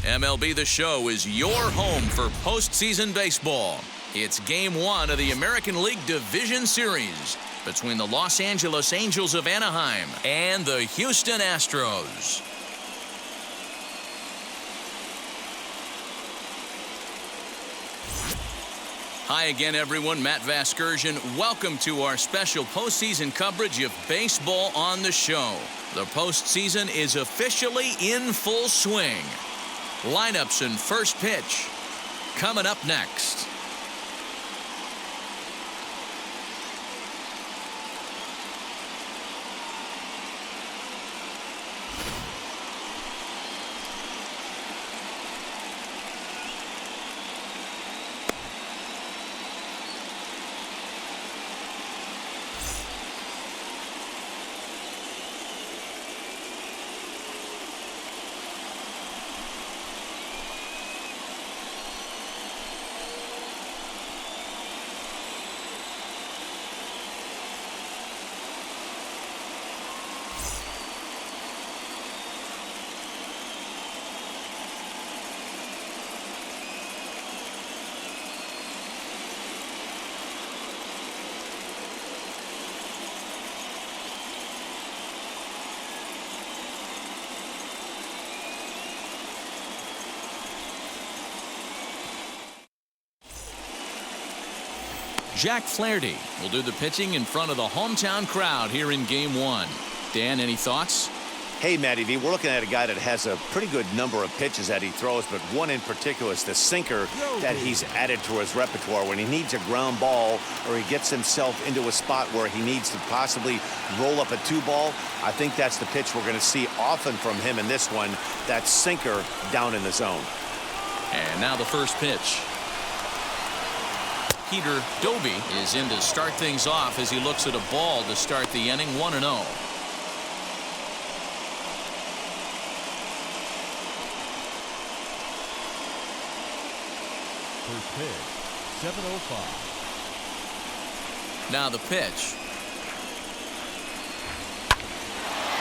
MLB The Show is your home for postseason baseball. It's Game 1 of the American League Division Series between the Los Angeles Angels of Anaheim and the Houston Astros. Hi again, everyone. Matt Vasgersian. Welcome to our special postseason coverage of Baseball on the Show. The postseason is officially in full swing. Lineups and first pitch coming up next. Jack Flaherty will do the pitching in front of the hometown crowd here in Game 1. Dan, any thoughts? Hey, Matty V, we're looking at a guy that has a pretty good number of pitches that he throws, but one in particular is the sinker that he's added to his repertoire. When he needs a ground ball or he gets himself into a spot where he needs to possibly roll up a 2-ball, I think that's the pitch we're going to see often from him in this one, that sinker down in the zone. And now the first pitch. Peter Doby is in to start things off as he looks at a ball to start the inning. 1-0. First pitch, 7:05. Now the pitch.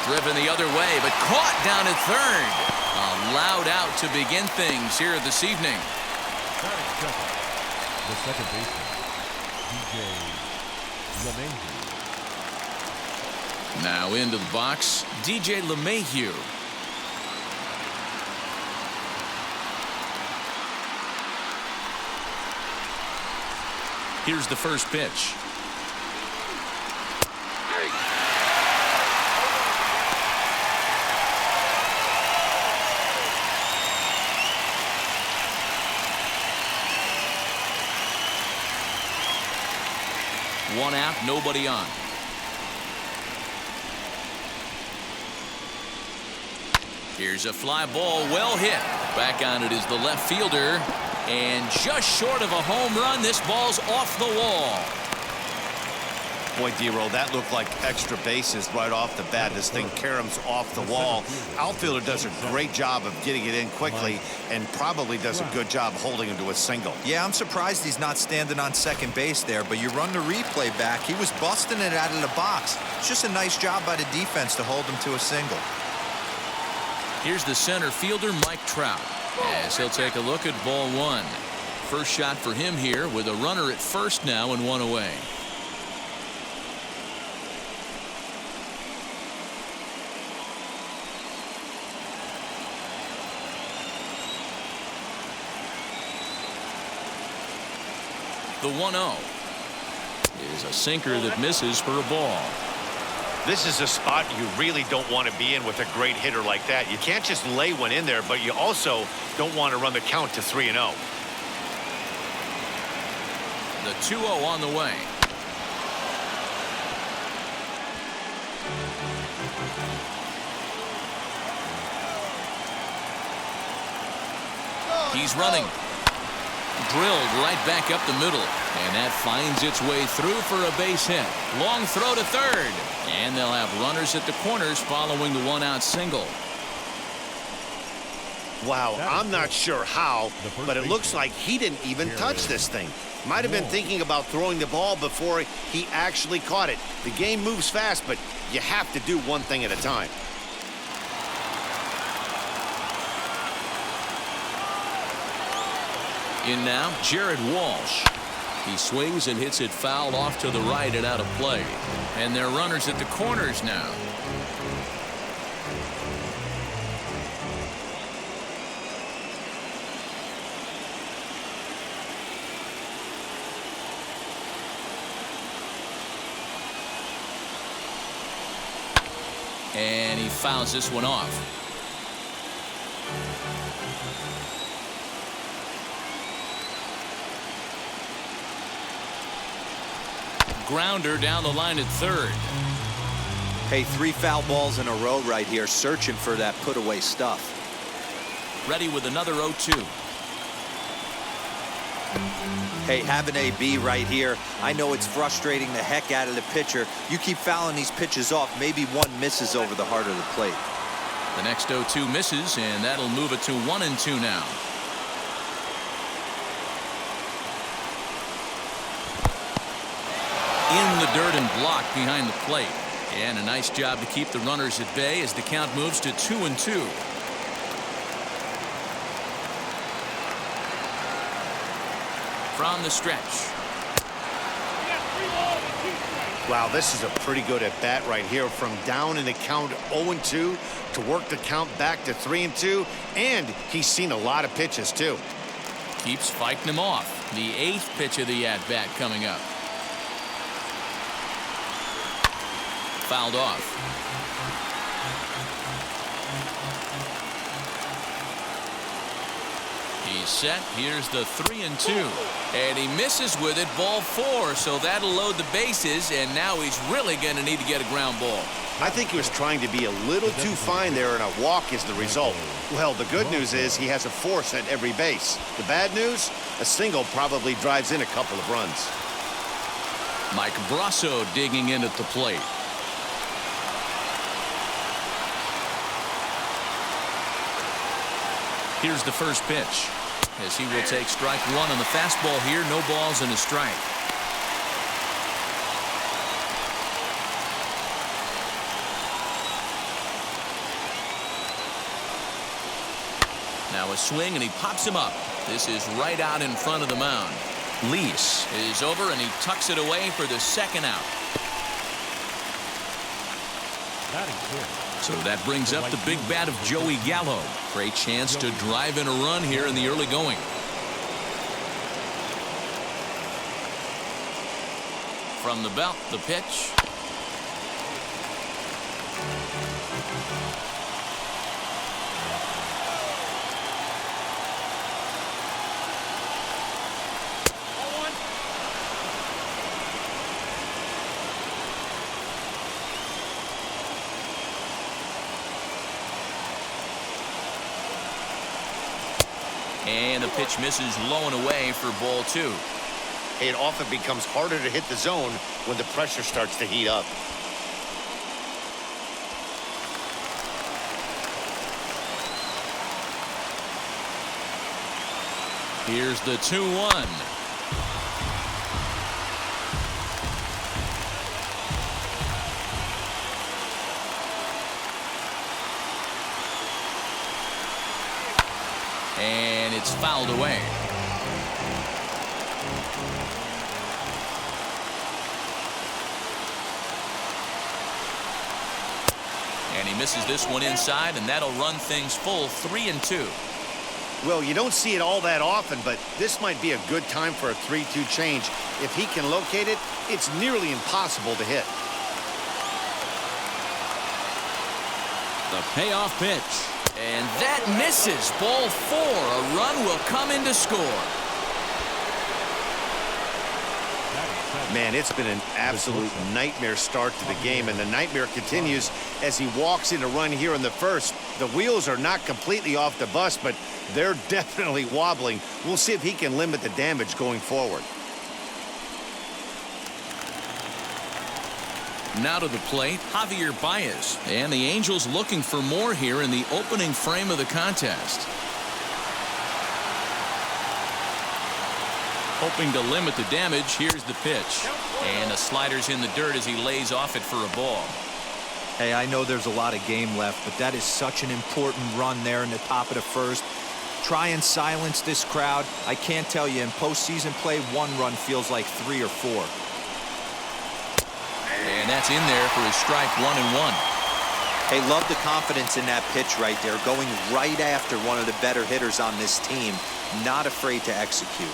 Driven the other way, but caught down at third. A loud out to begin things here this evening. The second baseman, DJ LeMahieu. Now into the box, DJ LeMahieu. Here's the first pitch. One out, nobody on. Here's a fly ball, well hit. Back on it is the left fielder. And just short of a home run, this ball's off the wall. Boy, D-Roll, that looked like extra bases right off the bat. This thing caroms off the wall. Outfielder does a great job of getting it in quickly and probably does a good job holding him to a single. Yeah, I'm surprised he's not standing on second base there, but you run the replay back. He was busting it out of the box. It's just a nice job by the defense to hold him to a single. Here's the center fielder, Mike Trout, as he'll take a look at ball one. First shot for him here with a runner at first now and one away. The 1-0 is a sinker that misses for a ball. This is a spot you really don't want to be in with a great hitter like that. You can't just lay one in there, but you also don't want to run the count to 3-0. The 2-0 on the way. He's running. Drilled right back up the middle, and that finds its way through for a base hit. Long throw to third, and they'll have runners at the corners following the one-out single. Wow, I'm not sure how, but it looks like he didn't even touch this thing. Might have been thinking about throwing the ball before he actually caught it. The game moves fast, but you have to do one thing at a time. In now, Jared Walsh. He swings and hits it foul off to the right and out of play. And they're runners at the corners now. And he fouls this one off. Grounder down the line at third. Hey, 3 foul balls in a row right here, searching for that put-away stuff. Ready with another 0-2. Hey, have an AB right here. I know it's frustrating the heck out of the pitcher. You keep fouling these pitches off, maybe one misses over the heart of the plate. The next 0-2 misses, and that'll move it to 1-2 now. In the dirt and blocked behind the plate. And a nice job to keep the runners at bay as the count moves to 2-2. From the stretch. Wow, this is a pretty good at bat right here, from down in the count 0-2 to work the count back to 3-2, and he's seen a lot of pitches too. Keeps fighting them off. The 8th pitch of the at bat coming up. Fouled off. He's set. Here's the 3-2. And he misses with it. Ball 4. So that'll load the bases. And now he's really going to need to get a ground ball. I think he was trying to be a little too fine there, and a walk is the result. Well, the good news is he has a force at every base. The bad news? A single probably drives in a couple of runs. Mike Brasso digging in at the plate. Here's the first pitch, as he will take strike 1 on the fastball here. No balls and a strike. Now a swing, and he pops him up. This is right out in front of the mound. Lease is over, and he tucks it away for the second out. So that brings up the big bat of Joey Gallo. Great chance to drive in a run here in the early going. From the belt, the pitch. And the pitch misses low and away for ball 2. It often becomes harder to hit the zone when the pressure starts to heat up. Here's the 2-1. And it's fouled away. And he misses this one inside, and that'll run things full 3-2. Well, you don't see it all that often, but this might be a good time for a 3-2 change. If he can locate it, it's nearly impossible to hit. The payoff pitch. And that misses. Ball 4. A run will come in to score. Man, it's been an absolute nightmare start to the game, and the nightmare continues as he walks in a run here in the first. The wheels are not completely off the bus, but they're definitely wobbling. We'll see if he can limit the damage going forward. Now to the plate, Javier Baez. And the Angels looking for more here in the opening frame of the contest. Hoping to limit the damage. Here's the pitch. And the slider's in the dirt as he lays off it for a ball. Hey, I know there's a lot of game left, but that is such an important run there in the top of the first. try and silence this crowd. I can't tell you, in postseason play, 1 run feels like 3 or 4. And that's in there for his strike 1-1. Hey, love the confidence in that pitch right there, going right after one of the better hitters on this team, not afraid to execute.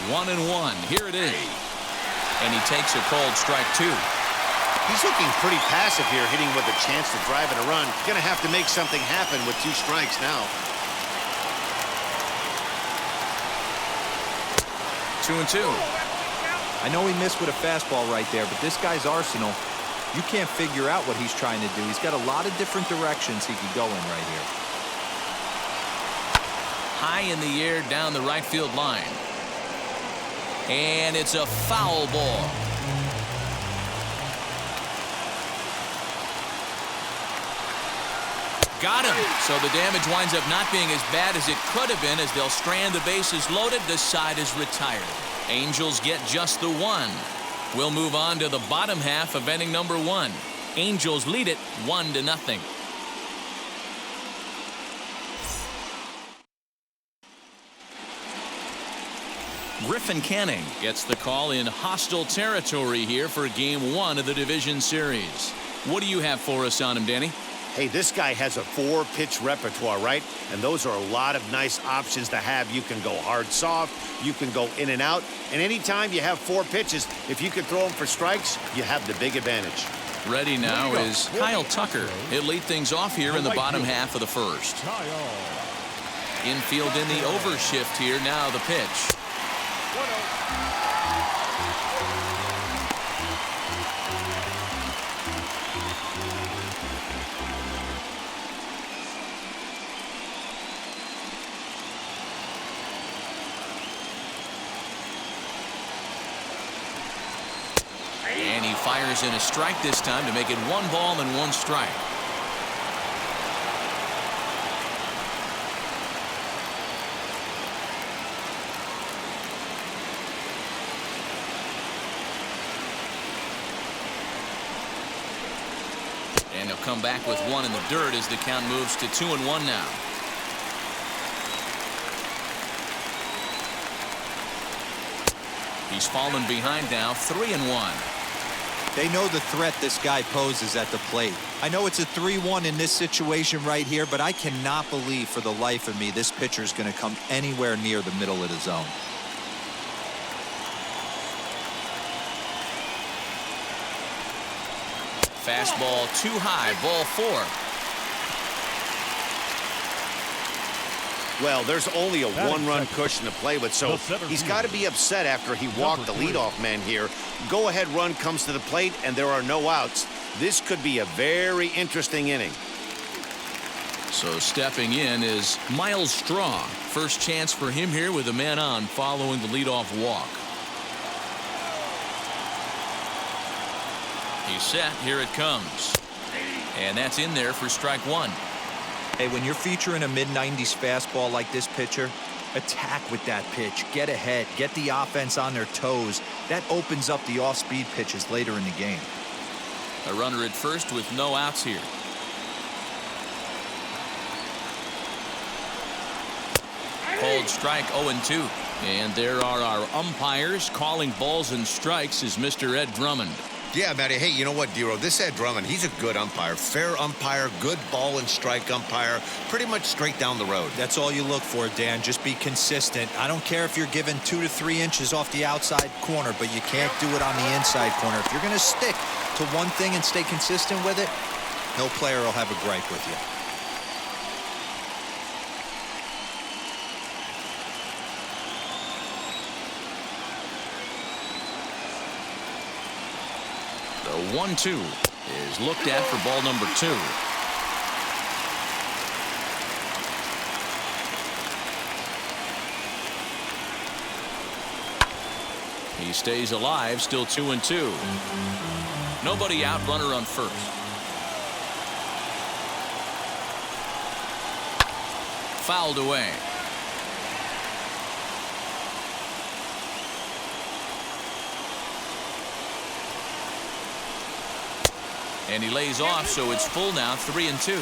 One and one. Here it is. And he takes a cold strike 2. He's looking pretty passive here, hitting with a chance to drive in a run. Going to have to make something happen with 2 strikes now. 2-2. I know he missed with a fastball right there, but this guy's arsenal, you can't figure out what he's trying to do. He's got a lot of different directions he could go in right here. High in the air down the right field line. And it's a foul ball. Got him. So the damage winds up not being as bad as it could have been, as they'll strand the bases loaded. The side is retired. Angels get just the 1. We'll move on to the bottom half of inning number 1. Angels lead it 1-0. Griffin Canning gets the call in hostile territory here for game 1 of the division series. What do you have for us on him, Danny? Hey, this guy has a 4-pitch repertoire, right? And those are a lot of nice options to have. You can go hard, soft. You can go in and out. And anytime you have 4 pitches, if you can throw them for strikes, you have the big advantage. Ready now is Kyle Tucker. He'll lead things off here in the bottom half of the first. Infield in the overshift here. Now the pitch. And he fires in a strike this time to make it 1 ball and 1 strike. And he'll come back with 1 in the dirt as the count moves to 2-1 now. He's fallen behind now, 3-1. They know the threat this guy poses at the plate. I know it's a 3-1 in this situation right here, but I cannot believe for the life of me this pitcher is going to come anywhere near the middle of the zone. Fastball too high, ball 4. Well, there's only a 1-run cushion to play with, so he's got to be upset after he walked the leadoff man here. Go-ahead run comes to the plate, and there are no outs. This could be a very interesting inning. So stepping in is Miles Straw. First chance for him here with a man on following the leadoff walk. He's set. Here it comes. And that's in there for strike 1. Hey, when you're featuring a mid-90s fastball like this pitcher, attack with that pitch. Get ahead. Get the offense on their toes. That opens up the off-speed pitches later in the game. A runner at first with no outs here. Cold strike 0-2. And there are our umpires calling balls and strikes is Mr. Ed Drummond. Yeah, Matty. Hey, you know what, Dero? This Ed Drummond, he's a good umpire. Fair umpire, good ball and strike umpire. Pretty much straight down the road. That's all you look for, Dan. Just be consistent. I don't care if you're given 2 to 3 inches off the outside corner, but you can't do it on the inside corner. If you're going to stick to one thing and stay consistent with it, no player will have a gripe with you. The 1-2 is looked at for ball number 2. He stays alive, still 2-2. Nobody out, runner on first. Fouled away. And he lays off, so it's full now, 3-2.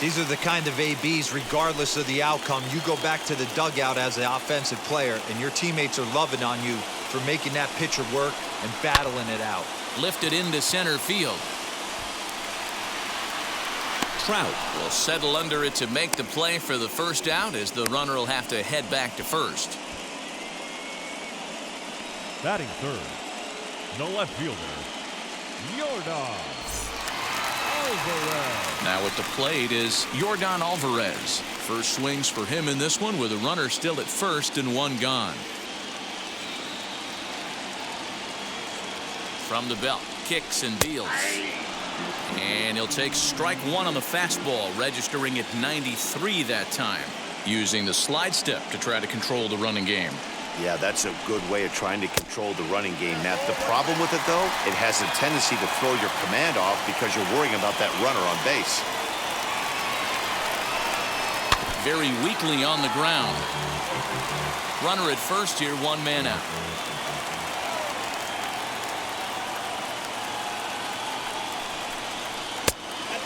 These are the kind of ABs, regardless of the outcome, you go back to the dugout as an offensive player, and your teammates are loving on you for making that pitcher work and battling it out. Lifted into center field. Trout will settle under it to make the play for the first out, as the runner will have to head back to first. Batting third, the left fielder, Yordan Alvarez. Now at the plate is Yordan Alvarez. First swings for him in this one, with a runner still at first and one gone. From the belt, kicks and deals. And he'll take strike one on the fastball, registering at 93 that time, using the slide step to try to control the running game. Yeah, that's a good way of trying to control the running game, Matt. The problem with it, though, it has a tendency to throw your command off because you're worrying about that runner on base. Very weakly on the ground. Runner at first here, one man out.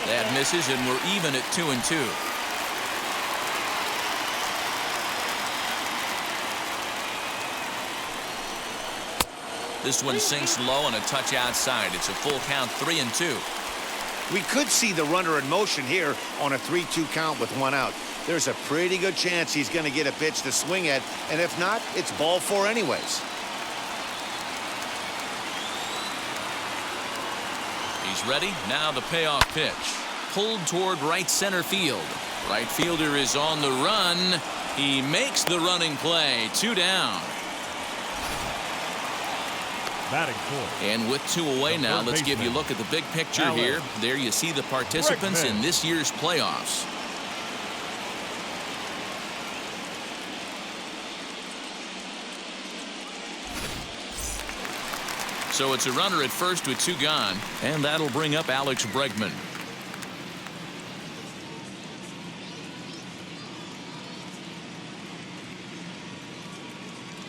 That misses, and we're even at 2-2. This one sinks low and a touch outside. It's a full count, 3-2. We could see the runner in motion here on a 3-2 count with one out. There's a pretty good chance he's going to get a pitch to swing at, and if not, it's ball four anyways. He's ready. Now the payoff pitch. Pulled toward right center field. Right fielder is on the run. He makes the running play. 2 down. Batting fourth. And with 2 away now, let's give you a look at the big picture here. There you see the participants in this year's playoffs. So it's a runner at first with 2 gone, and that'll bring up Alex Bregman.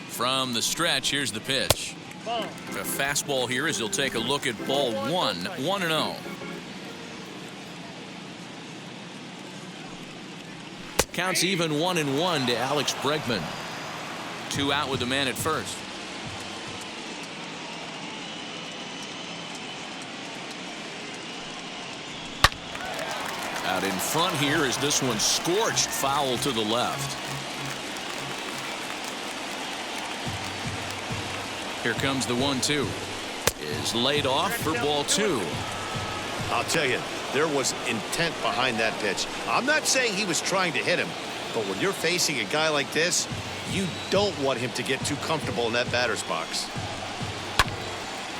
From the stretch, here's the pitch. The fastball here as he'll take a look at ball 1, 1-0. Counts even 1-1 to Alex Bregman. 2 out with the man at first. Out in front here is this one scorched foul to the left. Here comes the 1-2. Is laid off for ball 2. I'll tell you, there was intent behind that pitch. I'm not saying he was trying to hit him, but when you're facing a guy like this, you don't want him to get too comfortable in that batter's box.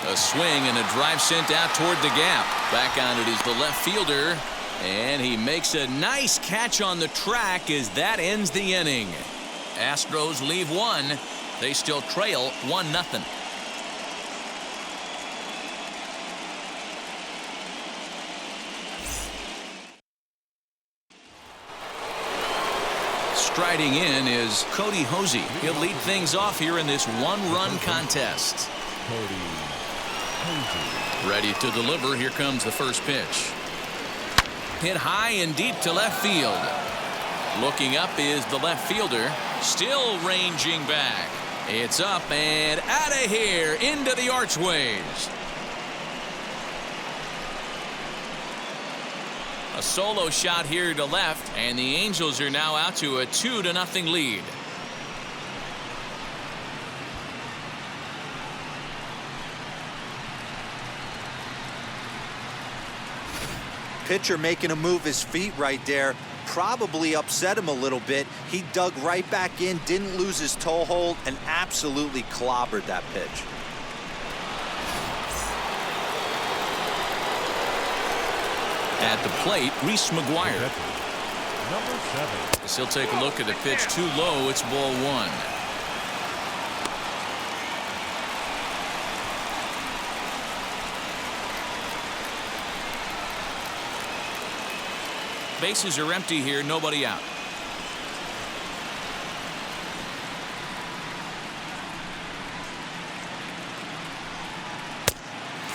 A swing and a drive sent out toward the gap. Back on it is the left fielder, and he makes a nice catch on the track as that ends the inning. Astros leave 1. They still trail 1-0. Striding in is Cody Hosey. He'll lead things off here in this 1-run contest. Cody Hosey. Ready to deliver. Here comes the first pitch. Hit high and deep to left field. Looking up is the left fielder. Still ranging back. It's up and out of here into the archways. A solo shot here to left, and the Angels are now out to a 2-0 lead. Pitcher making a move his feet right there. Probably upset him a little bit. He dug right back in, didn't lose his toe hold, and absolutely clobbered that pitch. At the plate, Reese McGuire. Number 7. As he'll take a look at the pitch too low. It's ball 1. Bases are empty here, nobody out.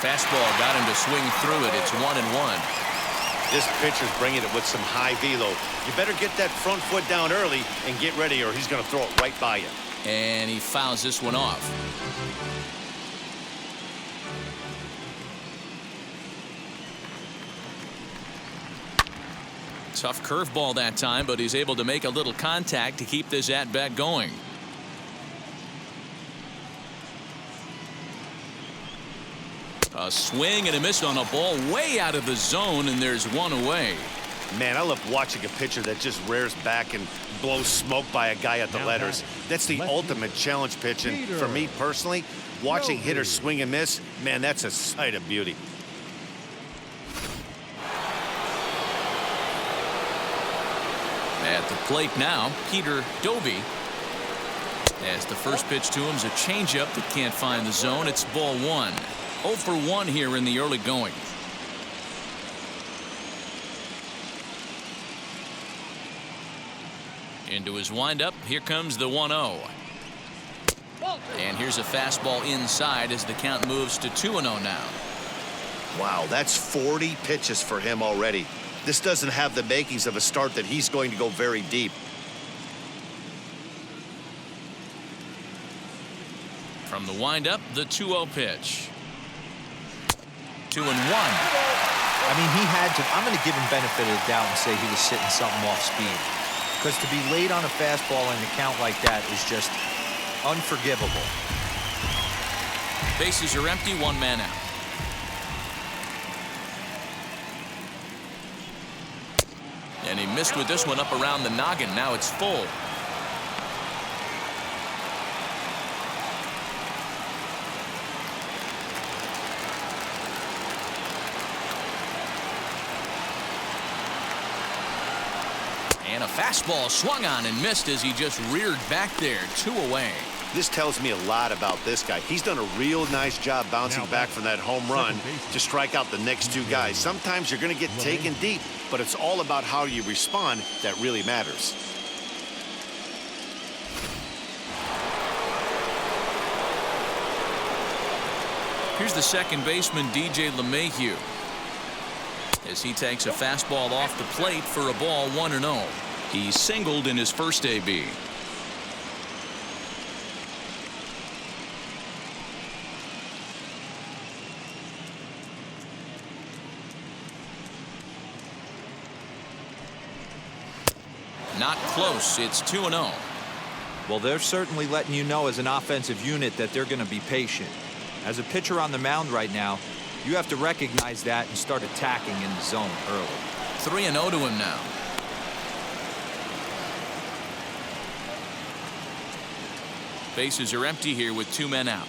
Fastball got him to swing through it. It's 1-1. This pitcher's bringing it with some high velo. You better get that front foot down early and get ready, or he's going to throw it right by you. And he fouls this one off. Tough curveball that time, but he's able to make a little contact to keep this at-bat going. A swing and a miss on a ball way out of the zone, and there's one away. Man, I love watching a pitcher that just rears back and blows smoke by a guy at the letters. That's the ultimate challenge pitch, and for me personally, watching hitters swing and miss, man, that's a sight of beauty. At the plate now, Peter Dovey. As the first pitch to him is a changeup that can't find the zone. It's ball one. 0 for 1 here in the early going. Into his windup. Here comes the 1-0. And here's a fastball inside as the count moves to 2-0 now. Wow, that's 40 pitches for him already. This doesn't have the makings of a start that he's going to go very deep. From the windup, the 2-0 pitch. 2-1. I mean, he had to. I'm going to give him benefit of the doubt and say he was sitting something off speed. Because to be late on a fastball and a count like that is just unforgivable. Bases are empty, 1 man out. And he missed with this one up around the noggin. Now it's full. And a fastball swung on and missed as he just reared back there. 2 away. This tells me a lot about this guy. He's done a real nice job bouncing back from that home run to strike out the next 2 guys. Sometimes you're going to get taken deep, but it's all about how you respond that really matters. Here's the second baseman, DJ LeMahieu, as he takes a fastball off the plate for a ball 1-0. He singled in his first AB. Not close. It's 2-0. Well, they're certainly letting you know as an offensive unit that they're going to be patient. As a pitcher on the mound right now, you have to recognize that and start attacking in the zone early. 3-0 to him now. Bases are empty here with 2 men out.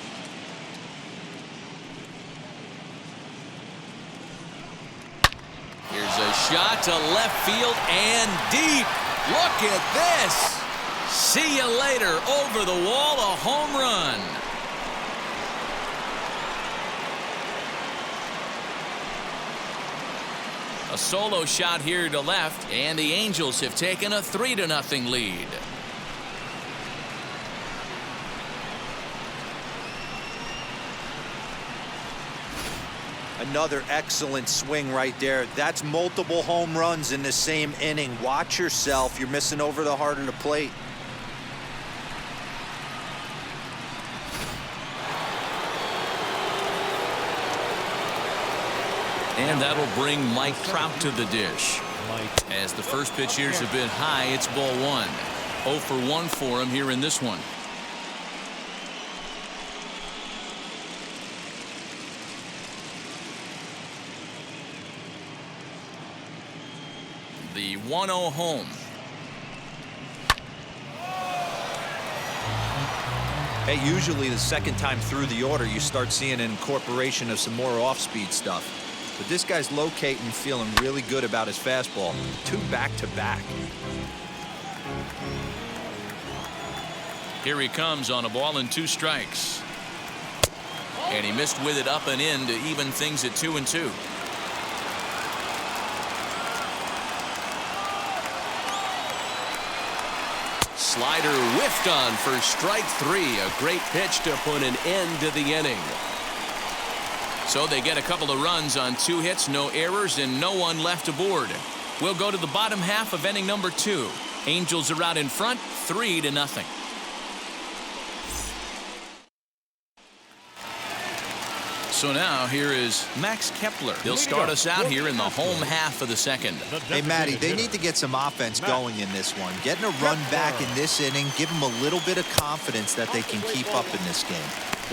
Here's a shot to left field and deep. Look at this. See you later. Over the wall, a home run. A solo shot here to left, and the Angels have taken a 3-0 lead. Another excellent swing right there. That's multiple home runs in the same inning. Watch yourself. You're missing over the heart of the plate. And that'll bring Mike Trout to the dish. As the first pitch here's a bit high, it's ball 1. 0 for 1 for him here in this one. The 1-0 home. Hey, usually the second time through the order, you start seeing an incorporation of some more off-speed stuff. But this guy's locating, feeling really good about his fastball. 2 back-to-back. Here he comes on a ball and 2 strikes. And he missed with it up and in to even things at 2-2. Slider whiffed on for strike 3. A great pitch to put an end to the inning. So they get a couple of runs on 2 hits, no errors, and no one left aboard. We'll go to the bottom half of inning number 2. Angels are out in front, 3-0. So now here is Max Kepler. He'll start us out here in the home half of the second. Hey, Matty, they need to get some offense going in this one. Getting a run back in this inning, give them a little bit of confidence that they can keep up in this game.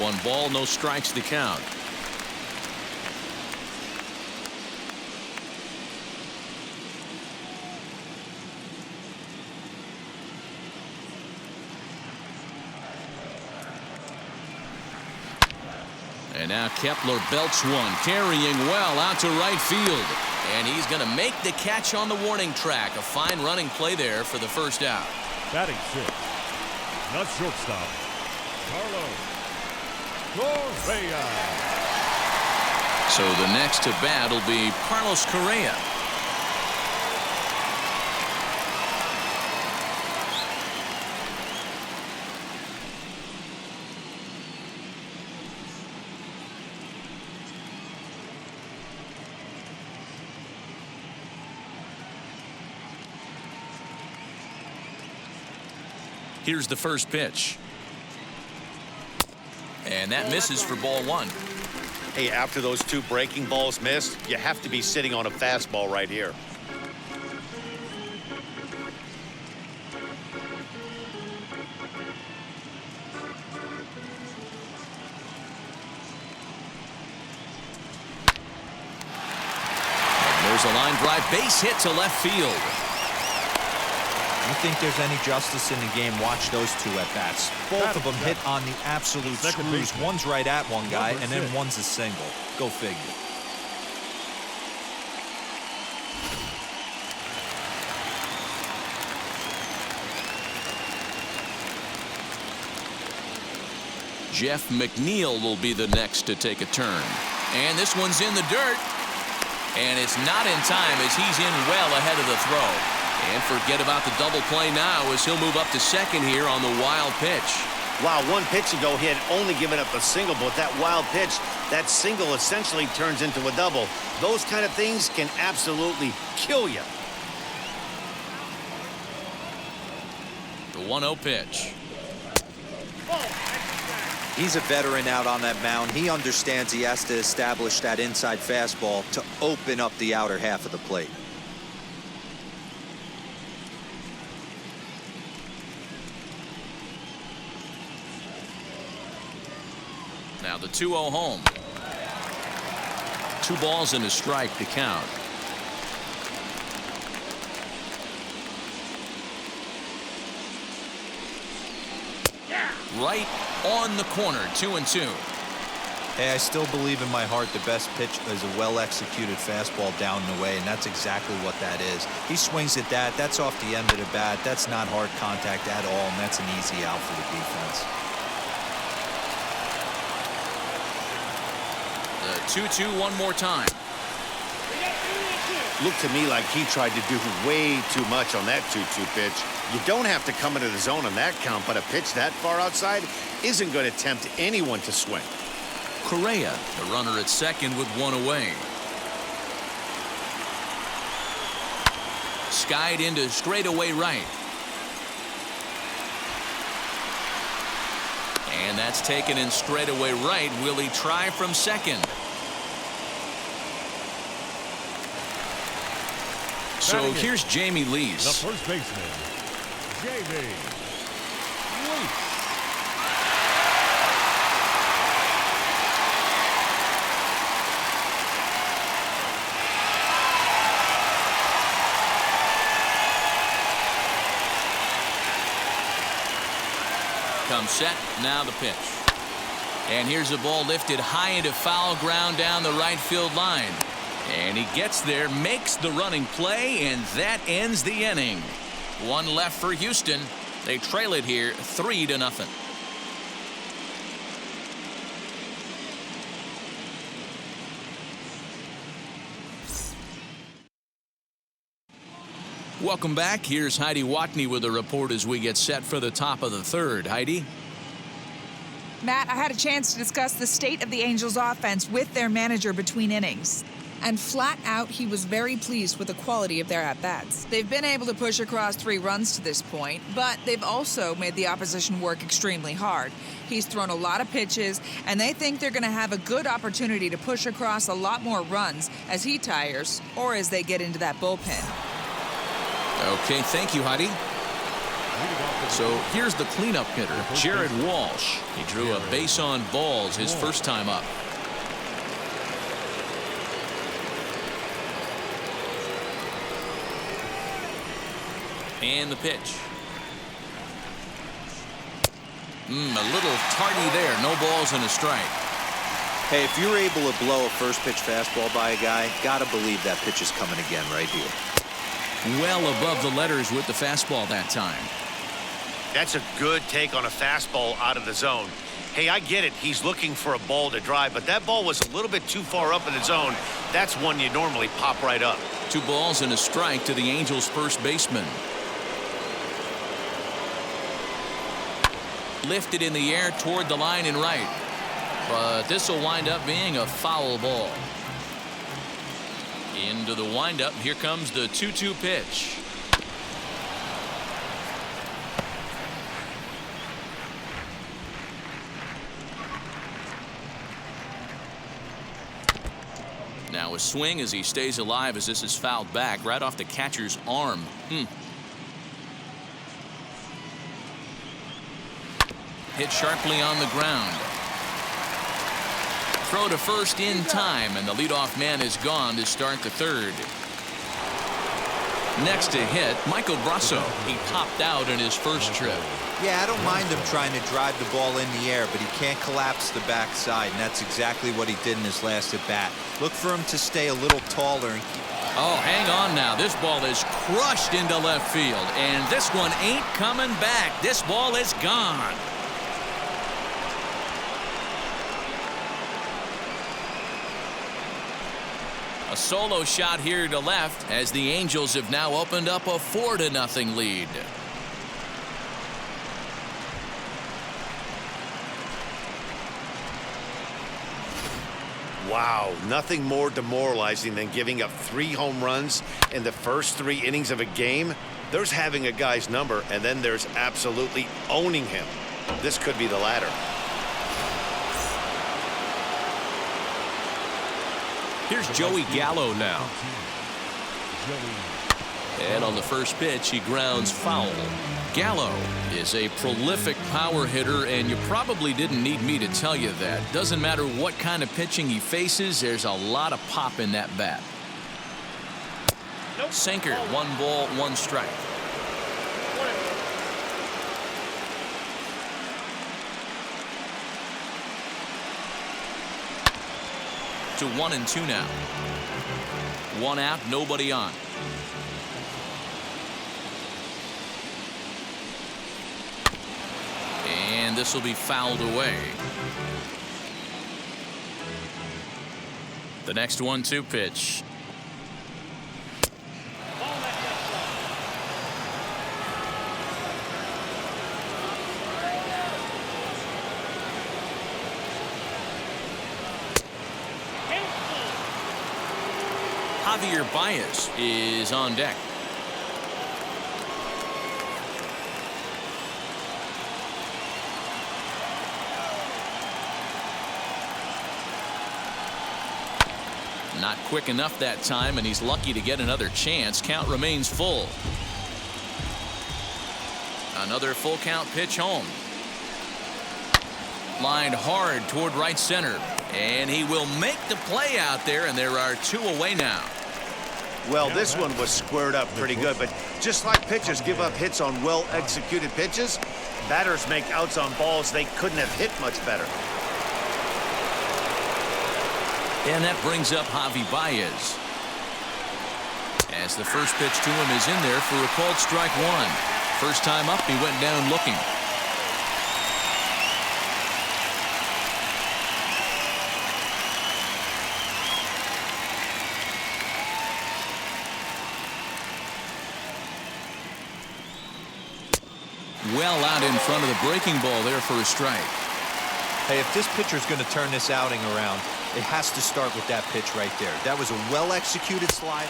1 ball, no strikes to count. And now Kepler belts one, carrying well out to right field. And he's going to make the catch on the warning track. A fine running play there for the first out. Batting 6. Not shortstop. Carlos Correa. So the next to bat will be Carlos Correa. Here's the first pitch. And that misses for ball 1. Hey, after those 2 breaking balls missed, you have to be sitting on a fastball right here. And there's a line drive base hit to left field. You think there's any justice in the game, watch those 2 at-bats. Both of them hit on the absolute screws. One's right at one guy, and then one's a single. Go figure. Jeff McNeil will be the next to take a turn. And this one's in the dirt. And it's not in time as he's in well ahead of the throw. And forget about the double play now as he'll move up to second here on the wild pitch. Wow, 1 pitch ago he had only given up a single, but that wild pitch, that single essentially turns into a double. Those kind of things can absolutely kill you. The 1-0 pitch. He's a veteran out on that mound. He understands he has to establish that inside fastball to open up the outer half of the plate. Now the 2-0 home. 2 balls and a strike to count. Right on the corner, 2-2. Hey, I still believe in my heart the best pitch is a well-executed fastball down and away, and that's exactly what that is. He swings at that. That's off the end of the bat. That's not hard contact at all, and that's an easy out for the defense. The 2-2 one more time. Looked to me like he tried to do way too much on that 2-2 pitch. You don't have to come into the zone on that count, but a pitch that far outside isn't going to tempt anyone to swing. Correa, the runner at second with 1 away. Skied into straightaway right. And that's taken in straightaway right. Will he try from second? So here's Jamie Lease. The first baseman, Jamie Lease. Comes set, now the pitch. And here's a ball lifted high into foul ground down the right field line. And he gets there, makes the running play, and that ends the inning. 1 left for Houston. They trail it here 3-0. Welcome back. Here's Heidi Watney with a report as we get set for the top of the third. Heidi? Matt, I had a chance to discuss the state of the Angels offense with their manager between innings. And flat out, he was very pleased with the quality of their at-bats. They've been able to push across 3 runs to this point, but they've also made the opposition work extremely hard. He's thrown a lot of pitches, and they think they're going to have a good opportunity to push across a lot more runs as he tires or as they get into that bullpen. Okay, thank you, Heidi. So here's the cleanup hitter, Jared Walsh. He drew a base on balls his first time up. And the pitch. A little tardy there. No balls and a strike. Hey, if you're able to blow a first pitch fastball by a guy, gotta believe that pitch is coming again right here. Well above the letters with the fastball that time. That's a good take on a fastball out of the zone. Hey, I get it. He's looking for a ball to drive, but that ball was a little bit too far up in the zone. That's one you normally pop right up. 2 balls and a strike to the Angels' first baseman. Lifted in the air toward the line and right. But this will wind up being a foul ball. Into the windup. Here comes the 2-2 pitch. Now a swing as he stays alive as this is fouled back right off the catcher's arm. Hit sharply on the ground. Throw to first in time, and the leadoff man is gone to start the 3rd. Next to hit, Michael Brasso. He popped out in his first trip. Yeah, I don't mind him trying to drive the ball in the air, but he can't collapse the backside, and that's exactly what he did in his last at-bat. Look for him to stay a little taller. And oh, hang on now. This ball is crushed into left field, and this one ain't coming back. This ball is gone. A solo shot here to left as the Angels have now opened up a 4-0 lead. Wow, nothing more demoralizing than giving up 3 home runs in the first 3 innings of a game. There's having a guy's number, and then there's absolutely owning him. This could be the latter. Here's Joey Gallo now. And on the first pitch, he grounds foul. Gallo is a prolific power hitter, and you probably didn't need me to tell you that. Doesn't matter what kind of pitching he faces, there's a lot of pop in that bat. Sinker, 1 ball, 1 strike. To 1-2 now. 1 out, nobody on. And this will be fouled away. The next 1-2 pitch. Javier Baez is on deck. Not quick enough that time, and he's lucky to get another chance. Count remains full. Another full count pitch home. Lined hard toward right center. And he will make the play out there, and there are 2 away now. Well, this one was squared up pretty good, but just like pitchers give up hits on well-executed pitches, batters make outs on balls they couldn't have hit much better. And that brings up Javi Baez. As the first pitch to him is in there for a called strike 1. First time up, he went down looking. Well out in front of the breaking ball there for a strike. Hey, if this pitcher's going to turn this outing around, it has to start with that pitch right there. That was a well-executed slider.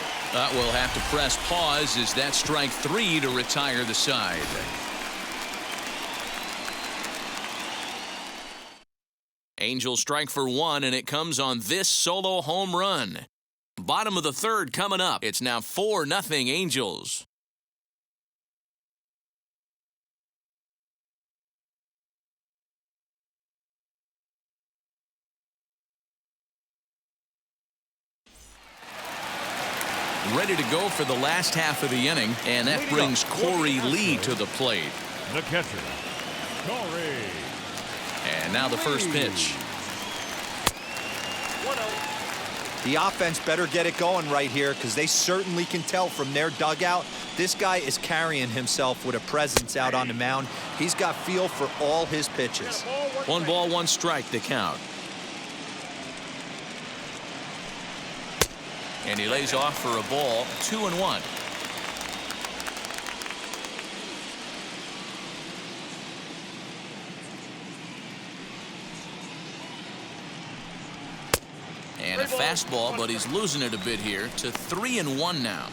We'll have to press pause as that strike 3 to retire the side. Angels strike for 1, and it comes on this solo home run. Bottom of the third coming up. It's now 4-0 Angels. Ready to go for the last half of the inning, and that brings Corey Lee to the plate. The catcher, Corey. And now the first pitch. The offense better get it going right here, because they certainly can tell from their dugout this guy is carrying himself with a presence out on the mound. He's got feel for all his pitches. 1 ball, 1 strike to count. And he lays off for a ball, 2-1. And a fastball, but he's losing it a bit here to 3-1 now.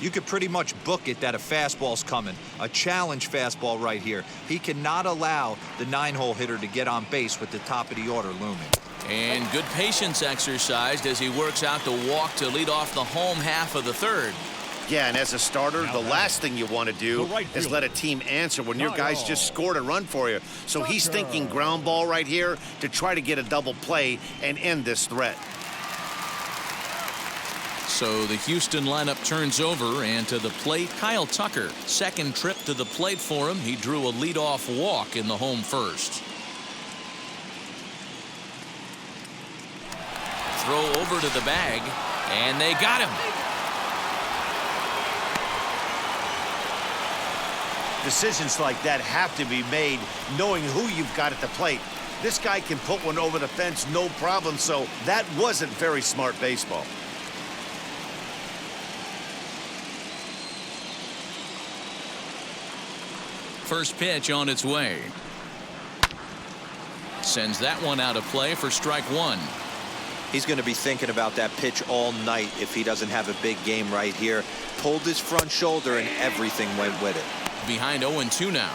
You could pretty much book it that a fastball's coming. A challenge fastball right here. He cannot allow the 9-hole hitter to get on base with the top of the order looming. And good patience exercised as he works out the walk to lead off the home half of the third. Yeah, and as a starter, the last thing you want to do is let a team answer when your guys just scored a run for you. So he's thinking ground ball right here to try to get a double play and end this threat. So the Houston lineup turns over, and to the plate, Kyle Tucker. Second trip to the plate for him. He drew a leadoff walk in the home first. Throw over to the bag, and they got him. Decisions like that have to be made knowing who you've got at the plate. This guy can put one over the fence, no problem, so that wasn't very smart baseball. First pitch on its way. Sends that one out of play for strike 1. He's going to be thinking about that pitch all night if he doesn't have a big game right here. Pulled his front shoulder and everything went with it. Behind 0-2 now.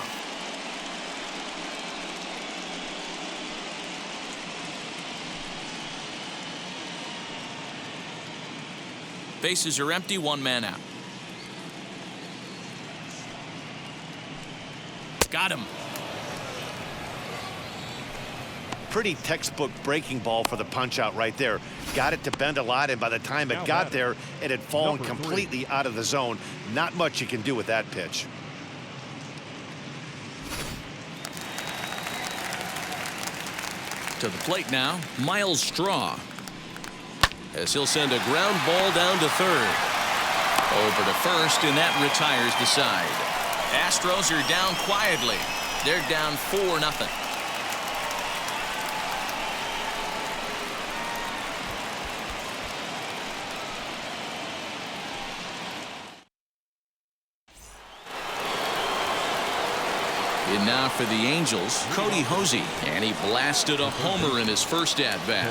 Bases are empty, 1 man out. Got him. Pretty textbook breaking ball for the punch out right there. Got it to bend a lot, and by the time it got there, it had fallen completely out of the zone. Not much you can do with that pitch. To the plate now, Miles Straw. As he'll send a ground ball down to third. Over to first, and that retires the side. Astros are down quietly. They're down 4-0. And now for the Angels, Cody Hosey. And he blasted a homer in his first at-bat.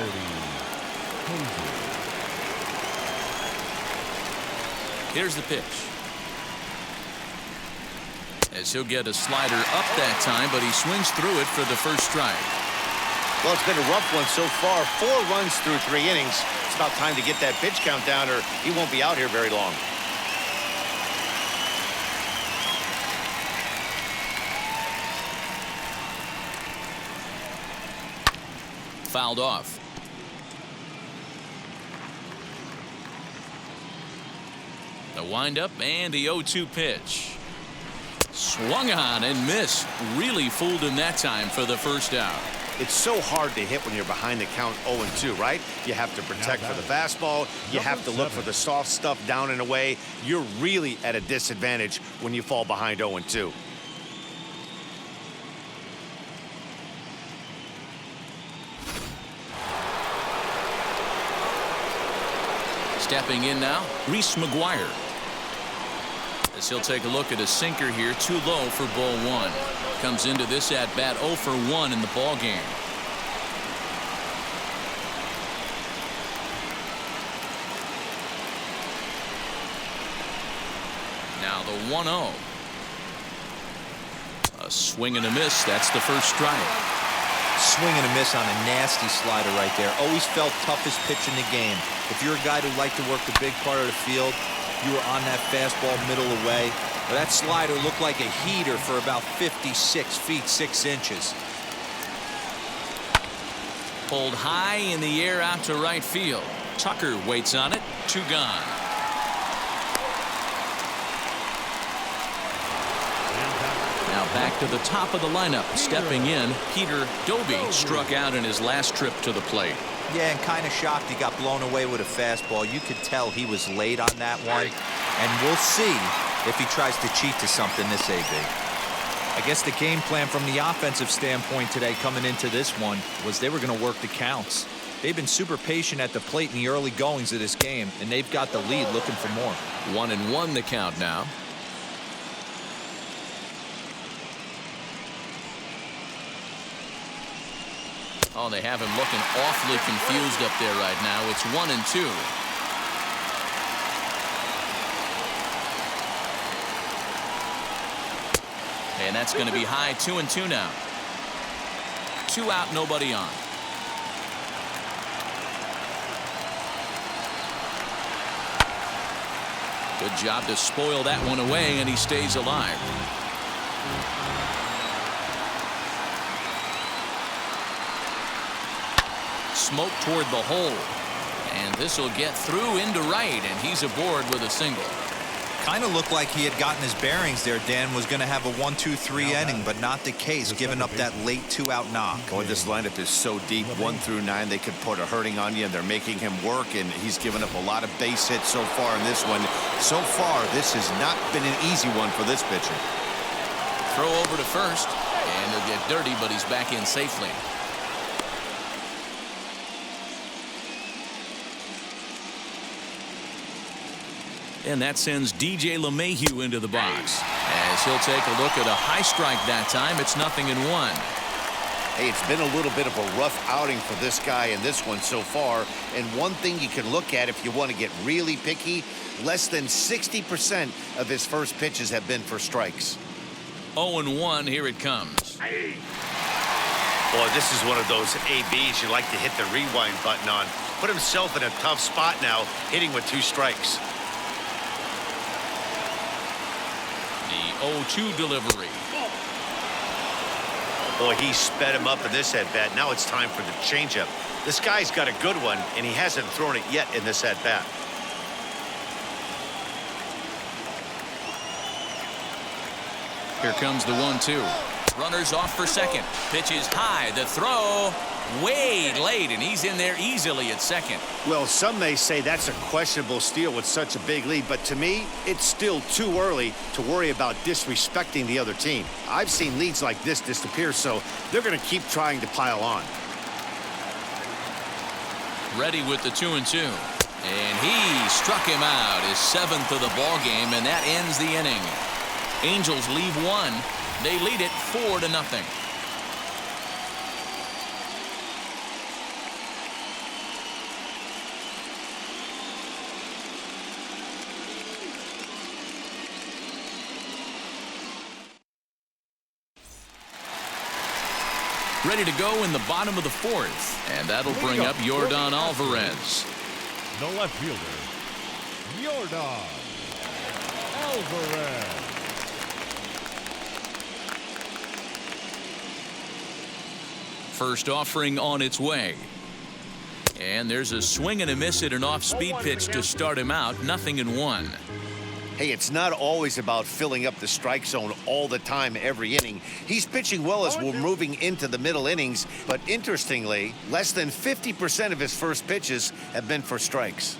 Here's the pitch. As he'll get a slider up that time, but he swings through it for the first strike. Well, it's been a rough one so far. 4 runs through 3 innings. It's about time to get that pitch count down, or he won't be out here very long. Fouled off. The windup and the 0-2 pitch. Swung on and missed. Really fooled him that time for the first out. It's so hard to hit when you're behind the count 0-2, right? You have to protect for the fastball. You have to look for the soft stuff down and away. You're really at a disadvantage when you fall behind 0-2. Stepping in now, Reese McGuire. As he'll take a look at a sinker here, too low for ball 1. Comes into this at-bat 0 for 1 in the ball game. Now the 1-0. A swing and a miss. That's the first strike. Swing and a miss on a nasty slider right there. Always felt toughest pitch in the game. If you're a guy who liked to work the big part of the field, you were on that fastball middle away. But that slider looked like a heater for about 56 feet 6 inches. Pulled high in the air out to right field. Tucker waits on it. 2 gone. Now back to the top of the lineup. Stepping in, Peter Doby struck out in his last trip to the plate. Yeah, and kind of shocked he got blown away with a fastball. You could tell he was late on that one. And we'll see if he tries to cheat to something this AB. I guess the game plan from the offensive standpoint today coming into this one was they were going to work the counts. They've been super patient at the plate in the early goings of this game, and they've got the lead looking for more. 1-1 the count now. Oh, they have him looking awfully confused up there right now. It's 1-2. And that's going to be high. 2-2 now. 2 out, nobody on. Good job to spoil that one away, and he stays alive. Smoke toward the hole, and this will get through into right, and he's aboard with a single. Kind of looked like he had gotten his bearings there. Dan was going to have a 1-2-3 inning, but not the case, giving up that late 2-out knock. Boy, this lineup is so deep. 1 through 9, they could put a hurting on you, and they're making him work, and he's given up a lot of base hits so far in this one. So far, this has not been an easy one for this pitcher. Throw over to first, and he'll get dirty, but he's back in safely. And that sends DJ LeMahieu into the box as he'll take a look at a high strike that time. It's 0-1. Hey, it's been a little bit of a rough outing for this guy in this one so far. And one thing you can look at if you want to get really picky, less than 60% of his first pitches have been for strikes. 0-1. Here it comes. Boy, this is one of those ABs you like to hit the rewind button on. Put himself in a tough spot now, hitting with 2 strikes. The 0-2 delivery. Boy, he sped him up in this at-bat. Now it's time for the changeup. This guy's got a good one, and he hasn't thrown it yet in this at-bat. Here comes the 1-2. Runners off for second. Pitch is high. The throw way late, and he's in there easily at second. Well, some may say that's a questionable steal with such a big lead, but to me, it's still too early to worry about disrespecting the other team. I've seen leads like this disappear, so they're going to keep trying to pile on. Ready with the 2-2. And he struck him out, his 7th of the ball game, and that ends the inning. Angels leave 1. They lead it 4-0. Ready to go in the bottom of the 4th, and that'll bring up Yordan Alvarez. The left fielder, Yordan Alvarez. First offering on its way. And there's a swing and a miss at an off-speed pitch to start him out. 0-1. Hey, it's not always about filling up the strike zone all the time every inning. He's pitching well as we're moving into the middle innings, but interestingly, less than 50% of his first pitches have been for strikes.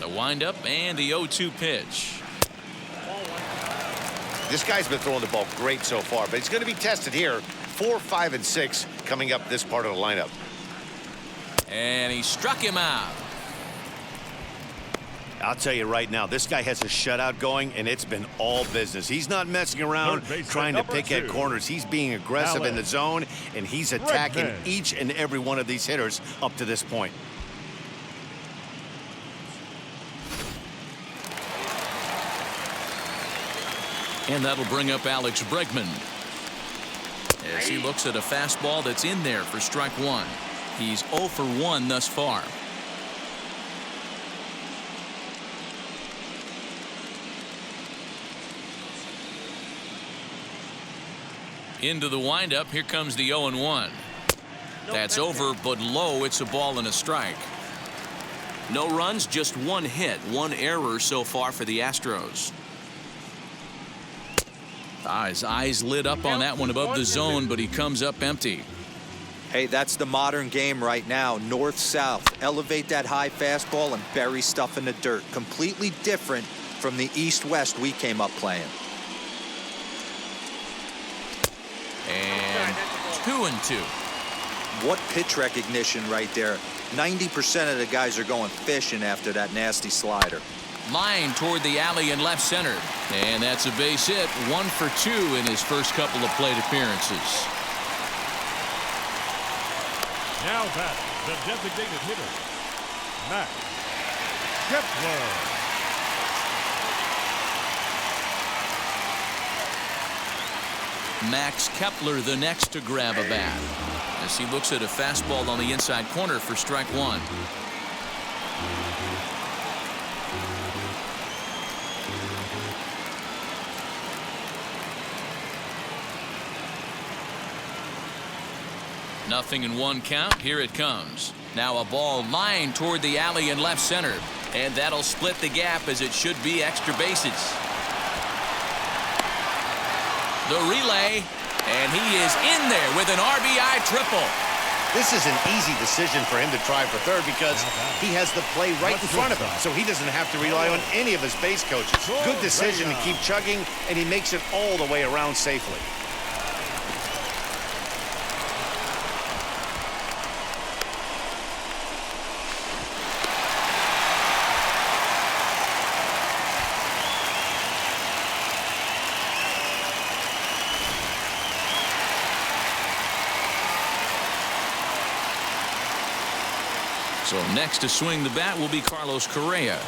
The windup and the 0-2 pitch. This guy's been throwing the ball great so far, but he's going to be tested here. 4, 5, and 6 coming up this part of the lineup. And he struck him out. I'll tell you right now, this guy has a shutout going, and it's been all business. He's not messing around trying to pick at corners. He's being aggressive in the zone, and he's attacking each and every one of these hitters up to this point. And that'll bring up Alex Bregman as he looks at a fastball that's in there for strike one. He's 0 for 1 thus far. Into the windup. Here comes the 0-1. That's over, but low. It's a ball and a strike. No runs, just one hit, one error so far for the Astros. His eyes lit up on that one above the zone, but he comes up empty. Hey, that's the modern game right now. North-south. Elevate that high fastball and bury stuff in the dirt. Completely different from the east-west we came up playing. And 2-2. What pitch recognition right there. 90% of the guys are going fishing after that nasty slider. Line toward the alley and left center. And that's a base hit. 1 for 2 in his first couple of plate appearances. Now back, the designated hitter, Max Kepler. Max Kepler the next to grab a bat as he looks at a fastball on the inside corner for strike one. Nothing in one count. Here it comes. Now a ball lined toward the alley and left center. And that'll split the gap as it should be extra bases. The relay. And he is in there with an RBI triple. This is an easy decision for him to try for third because he has the play right in front of him, so he doesn't have to rely on any of his base coaches. Good decision to keep chugging, and he makes it all the way around safely. So next to swing the bat will be Carlos Correa.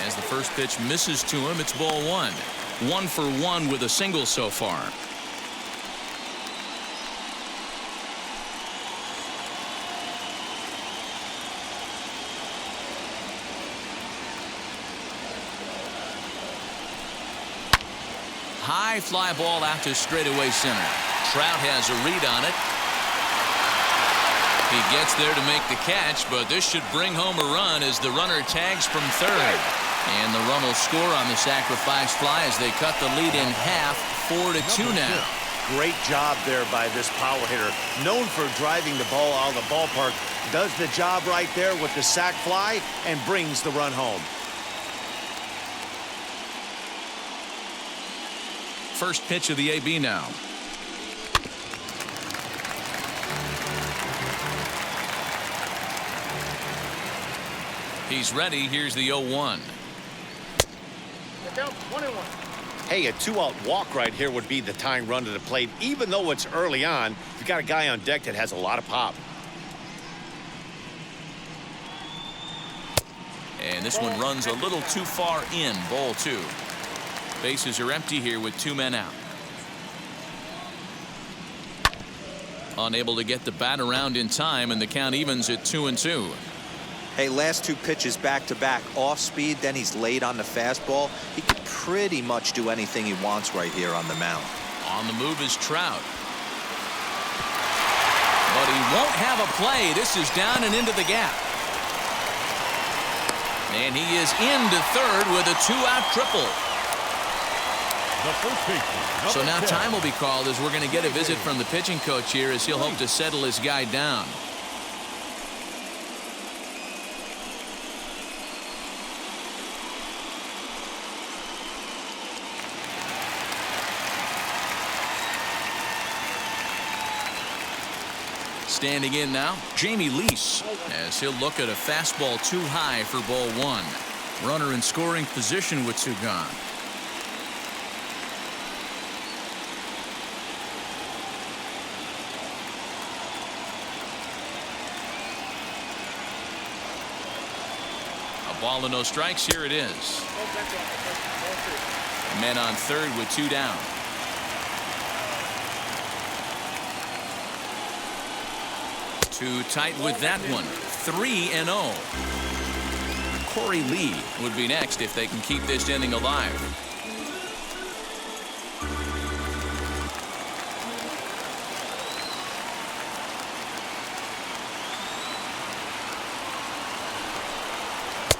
As the first pitch misses to him, it's ball one. 1 for 1 with a single so far. High fly ball out to straightaway center. Trout has a read on it. He gets there to make the catch, but this should bring home a run as the runner tags from third. And the run will score on the sacrifice fly as they cut the lead in half, 4-2 now. Great job there by this power hitter. Known for driving the ball out of the ballpark, does the job right there with the sac fly and brings the run home. First pitch of the AB now. He's ready. Here's the 0-1. Hey, a 2-out walk right here would be the tying run to the plate. Even though it's early on, you've got a guy on deck that has a lot of pop. And this one runs a little too far in. Ball 2. Bases are empty here with 2 men out. Unable to get the bat around in time, and the count evens at 2-2. Hey, last 2 pitches back-to-back. Off speed, then he's late on the fastball. He could pretty much do anything he wants right here on the mound. On the move is Trout. But he won't have a play. This is down and into the gap. And he is into third with a 2-out triple. So now time will be called as we're going to get a visit from the pitching coach here as he'll hope to settle his guy down. Standing in now, Jamie Lease, as he'll look at a fastball too high for ball 1. Runner in scoring position with 2 gone. A Ball and no strikes. Here it is. Men on third with 2 down. Too tight with that one. 3-0. Corey Lee would be next if they can keep this inning alive.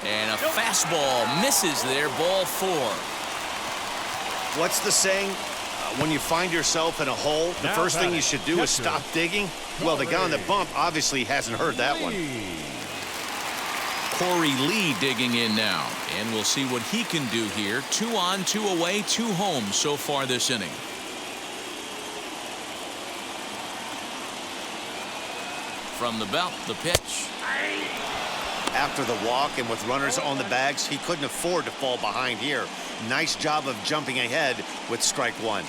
And a fastball misses there. Ball 4. What's the saying? When you find yourself in a hole, the first thing you should do is stop digging. Well, the guy on the bump obviously hasn't heard that one. Corey Lee digging in now, and we'll see what he can do here. 2 on, 2 away, 2 home so far this inning. From the belt, the pitch. After the walk and with runners on the bags, he couldn't afford to fall behind here. Nice job of jumping ahead with strike 1.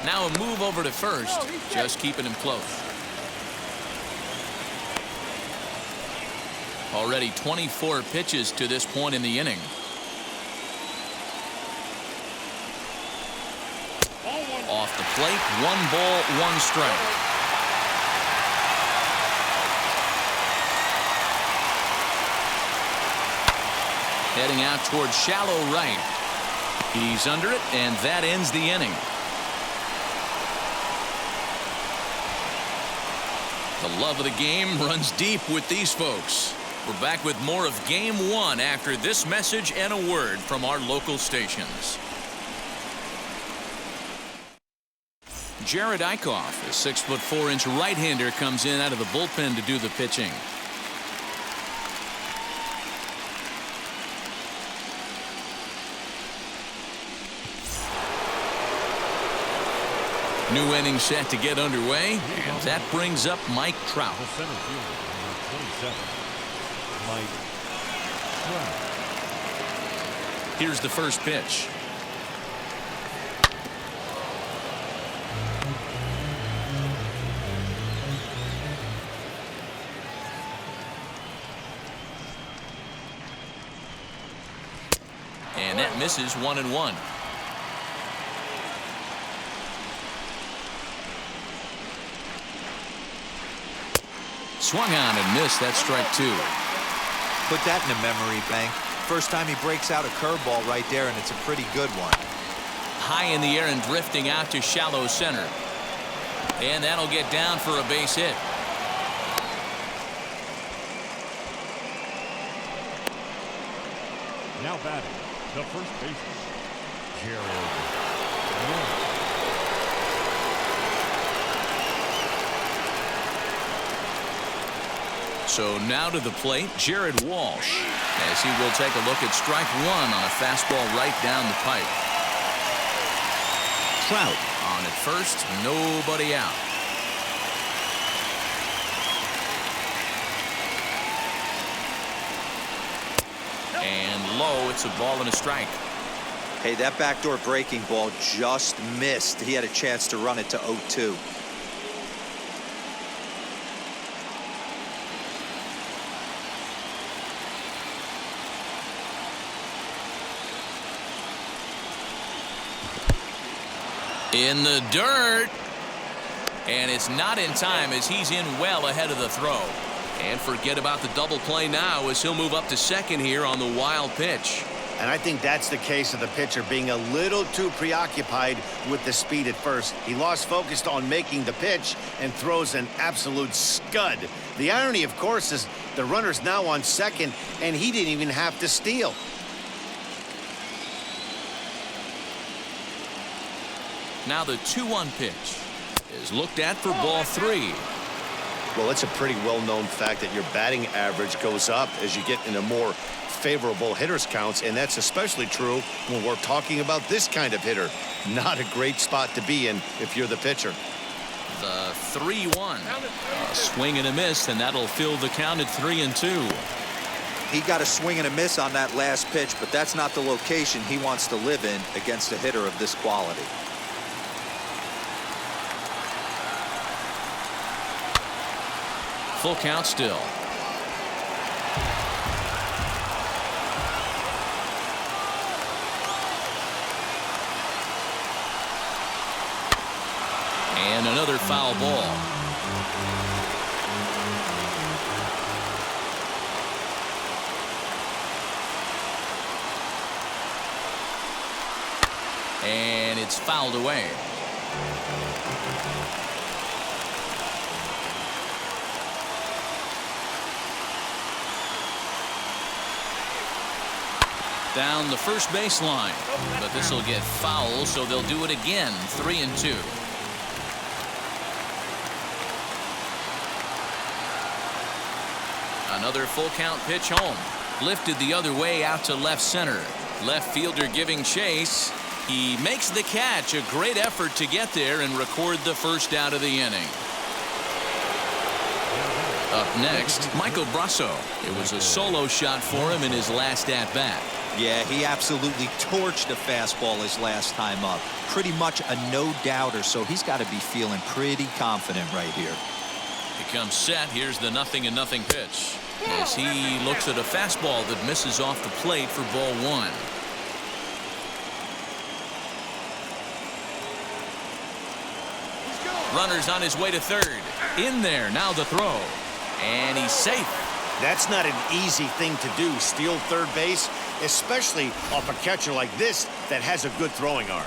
Now a move over to first, just keeping him close. Already 24 pitches to this point in the inning. Off the plate, 1 ball, 1 strike. Heading out towards shallow right. He's under it, and that ends the inning. The love of the game runs deep with these folks. We're back with more of Game 1 after this message and a word from our local stations. Jared Eichhoff, a 6'4" right-hander, comes in out of the bullpen to do the pitching. New inning set to get underway, and that brings up Mike Trout. The center fielder, number 27, Mike Trout. Here's the first pitch. And that misses 1-1. Swung on and missed. That strike 2. Put that in a memory bank. First time he breaks out a curveball right there, and it's a pretty good one. High in the air and drifting out to shallow center. And that'll get down for a base hit. Now batting, the first baseman, Jared Walsh. So now to the plate, Jared Walsh, as he will take a look at strike 1 on a fastball right down the pipe. Trout on at first, nobody out. And low, it's a ball and a strike. Hey, that backdoor breaking ball just missed. He had a chance to run it to 0-2. In the dirt. And it's not in time as he's in well ahead of the throw. And forget about the double play now as he'll move up to second here on the wild pitch. And I think that's the case of the pitcher being a little too preoccupied with the speed at first. He lost focus on making the pitch and throws an absolute scud. The irony, of course, is the runner's now on second, and he didn't even have to steal. Now the 2-1 pitch is looked at for ball 3. Well, it's a pretty well-known fact that your batting average goes up as you get into more favorable hitters counts, and that's especially true when we're talking about this kind of hitter. Not a great spot to be in if you're the pitcher. The 3-1. A swing and a miss, and that'll fill the count at 3-2. He got a swing and a miss on that last pitch, but that's not the location he wants to live in against a hitter of this quality. Full count still. And another foul ball. And it's fouled away. Down the first baseline, but this will get foul, so they'll do it again. 3-2. Another full count pitch home. Lifted the other way out to left center. Left fielder giving chase. He makes the catch. A great effort to get there and record the first out of the inning. Up next, Michael Brasso. It was a solo shot for him in his last at-bat. Yeah, he absolutely torched the fastball his last time up. Pretty much a no-doubter, so he's got to be feeling pretty confident right here. He comes set. Here's the 0-0 pitch. As he looks at a fastball that misses off the plate for ball one. Runner's on his way to third. In there, now the throw. And he's safe. That's not an easy thing to do, steal third base, especially off a catcher like this that has a good throwing arm.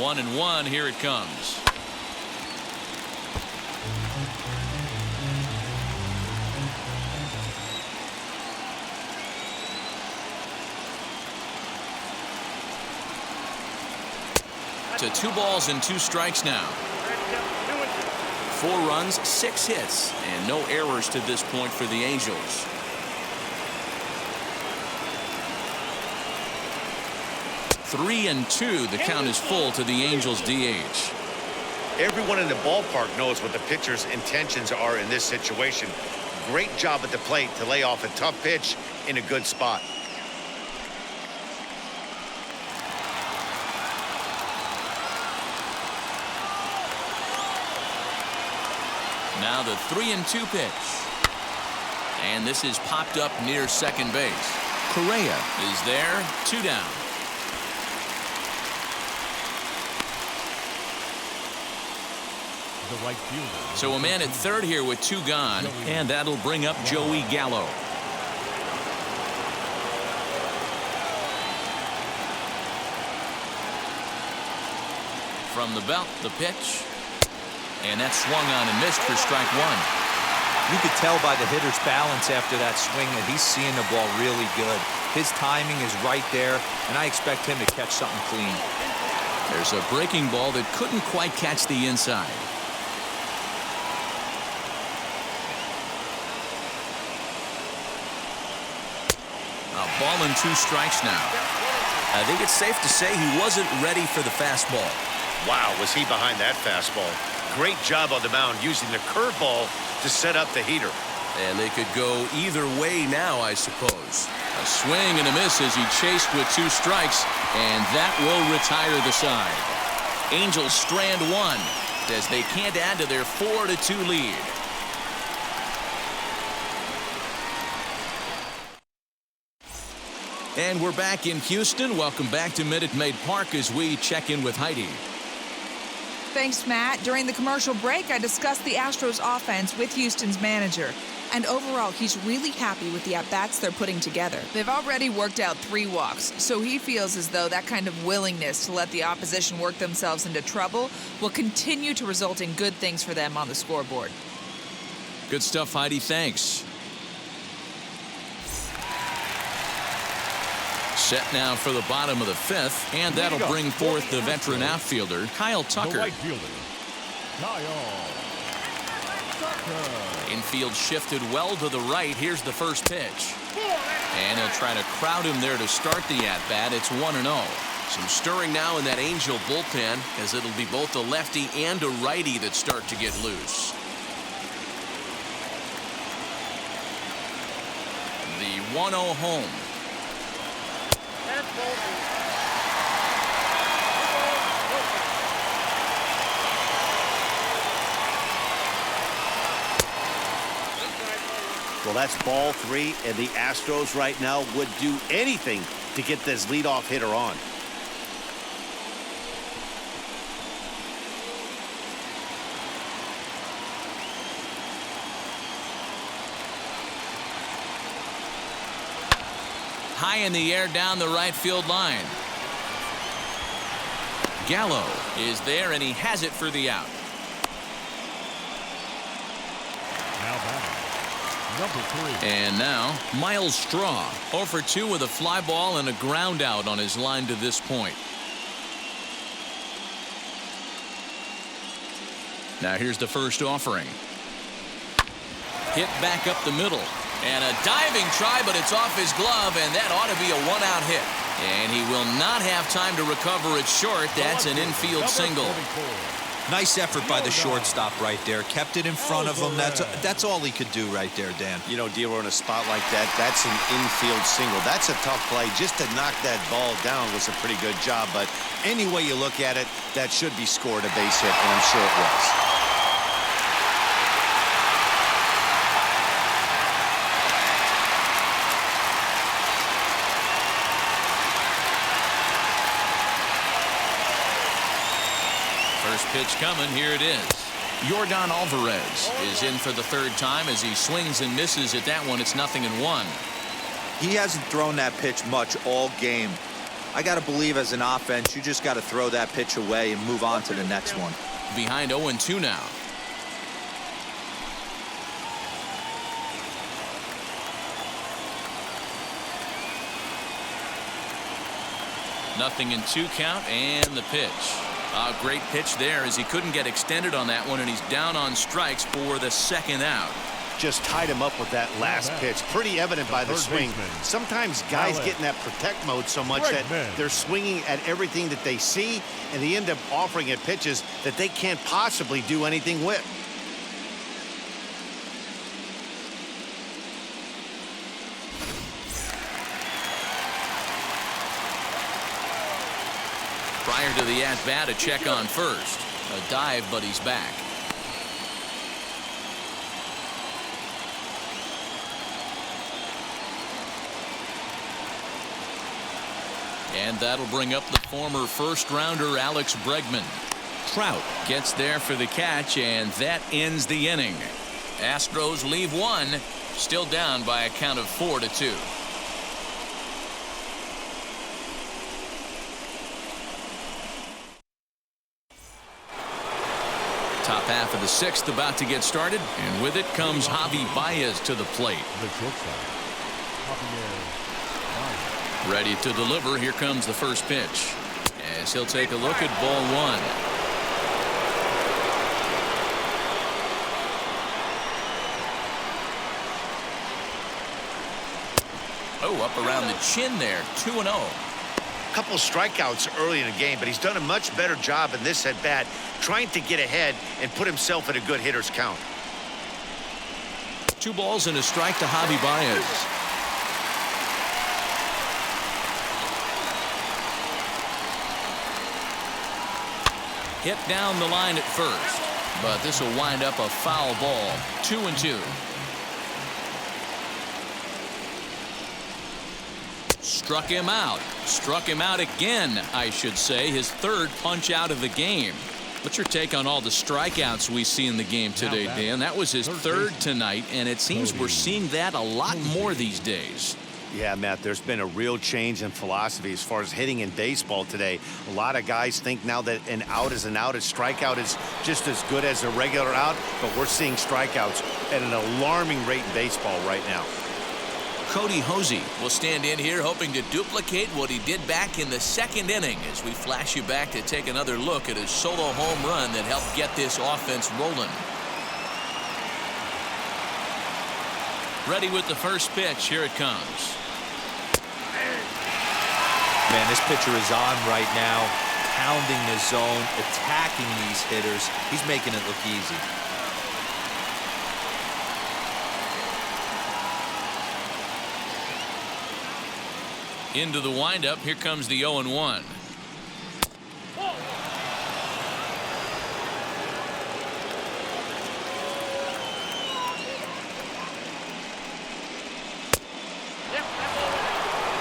One and one, here it comes. To 2 balls and 2 strikes now. 4 runs, 6 hits, and no errors to this point for the Angels. Three and 2. The count is full to the Angels DH. Everyone in the ballpark knows what the pitcher's intentions are in this situation. Great job at the plate to lay off a tough pitch in a good spot. Now the 3-2 pitch. And this is popped up near second base. Correa is there. 2 down. The right fielder. So a man at third here with 2 gone, and that'll bring up Joey Gallo. From the belt, the pitch. And that's swung on and missed for strike 1. You could tell by the hitter's balance after that swing that he's seeing the ball really good. His timing is right there, and I expect him to catch something clean. There's a breaking ball that couldn't quite catch the inside. A ball and 2 strikes now. I think it's safe to say he wasn't ready for the fastball. Wow, was he behind that fastball. Great job on the mound using the curveball to set up the heater. And they could go either way now, I suppose. A swing and a miss as he chased with 2 strikes, and that will retire the side. Angels strand 1 as they can't add to their 4-2 lead. And we're back in Houston. Welcome back to Minute Maid Park as we check in with Heidi. Thanks, Matt. During the commercial break, I discussed the Astros offense with Houston's manager. And overall, he's really happy with the at-bats they're putting together. They've already worked out 3 walks, so he feels as though that kind of willingness to let the opposition work themselves into trouble will continue to result in good things for them on the scoreboard. Good stuff, Heidi. Thanks. Set now for the bottom of the 5th, and that'll bring forth the veteran outfielder, Kyle Tucker. The right fielder, Kyle Tucker. Infield shifted well to the right. Here's the first pitch. And he'll try to crowd him there to start the at-bat. It's 1-0. Some stirring now in that Angel bullpen, as it'll be both a lefty and a righty that start to get loose. 1-0 home. Well, that's ball 3, and the Astros right now would do anything to get this leadoff hitter on. High in the air down the right field line. Gallo is there, and he has it for the out. Now batting, number 3. And now Miles Straw, 0 for 2 with a fly ball and a ground out on his line to this point. Now here's the first offering. Hit back up the middle. And a diving try, but it's off his glove, and that ought to be a 1-out hit. And he will not have time to recover it short. That's an infield single. Nice effort by the shortstop right there. Kept it in front of him. That's all he could do right there, Dan. You know, Dealer, in a spot like that, that's an infield single. That's a tough play. Just to knock that ball down was a pretty good job. But any way you look at it, that should be scored a base hit, and I'm sure it was. First pitch coming. Here it is. Yordan Alvarez is in for the third time as he swings and misses at that one. It's 0-1. He hasn't thrown that pitch much all game. I got to believe as an offense, you just got to throw that pitch away and move on to the next one. Behind 0-2 now. Nothing in 2 count, and the pitch. A great pitch there as he couldn't get extended on that one, and he's down on strikes for the second out. Just tied him up with that last pitch. Pretty evident by the swing. Sometimes guys get in that protect mode so much that they're swinging at everything that they see, and they end up offering at pitches that they can't possibly do anything with. Prior to the at-bat, a check on first. A dive, but he's back. And that'll bring up the former first-rounder Alex Bregman. Trout gets there for the catch, and that ends the inning. Astros leave one, still down by a count of 4-2. Top half of the 6th about to get started, and with it comes Javi Baez to the plate. The shortstop, Javier Baez. Ready to deliver. Here comes the first pitch, as he'll take a look at ball 1. Oh, up around the chin there. 2-0. Couple strikeouts early in the game, but he's done a much better job in this at bat trying to get ahead and put himself in a good hitter's count. 2 balls and a strike to Javi Baez. Hit down the line at first, but this will wind up a foul ball. 2-2. Struck him out. Struck him out again, I should say. His 3rd punch out of the game. What's your take on all the strikeouts we see in the game today, Dan? That was his 3rd tonight, and it seems we're seeing that a lot more these days. Yeah, Matt, there's been a real change in philosophy as far as hitting in baseball today. A lot of guys think now that an out is an out. A strikeout is just as good as a regular out, but we're seeing strikeouts at an alarming rate in baseball right now. Cody Hosey will stand in here hoping to duplicate what he did back in the 2nd inning as we flash you back to take another look at his solo home run that helped get this offense rolling. Ready with the first pitch. Here it comes. Man, this pitcher is on right now, pounding the zone, attacking these hitters. He's making it look easy. Into the windup. Here comes the 0-1.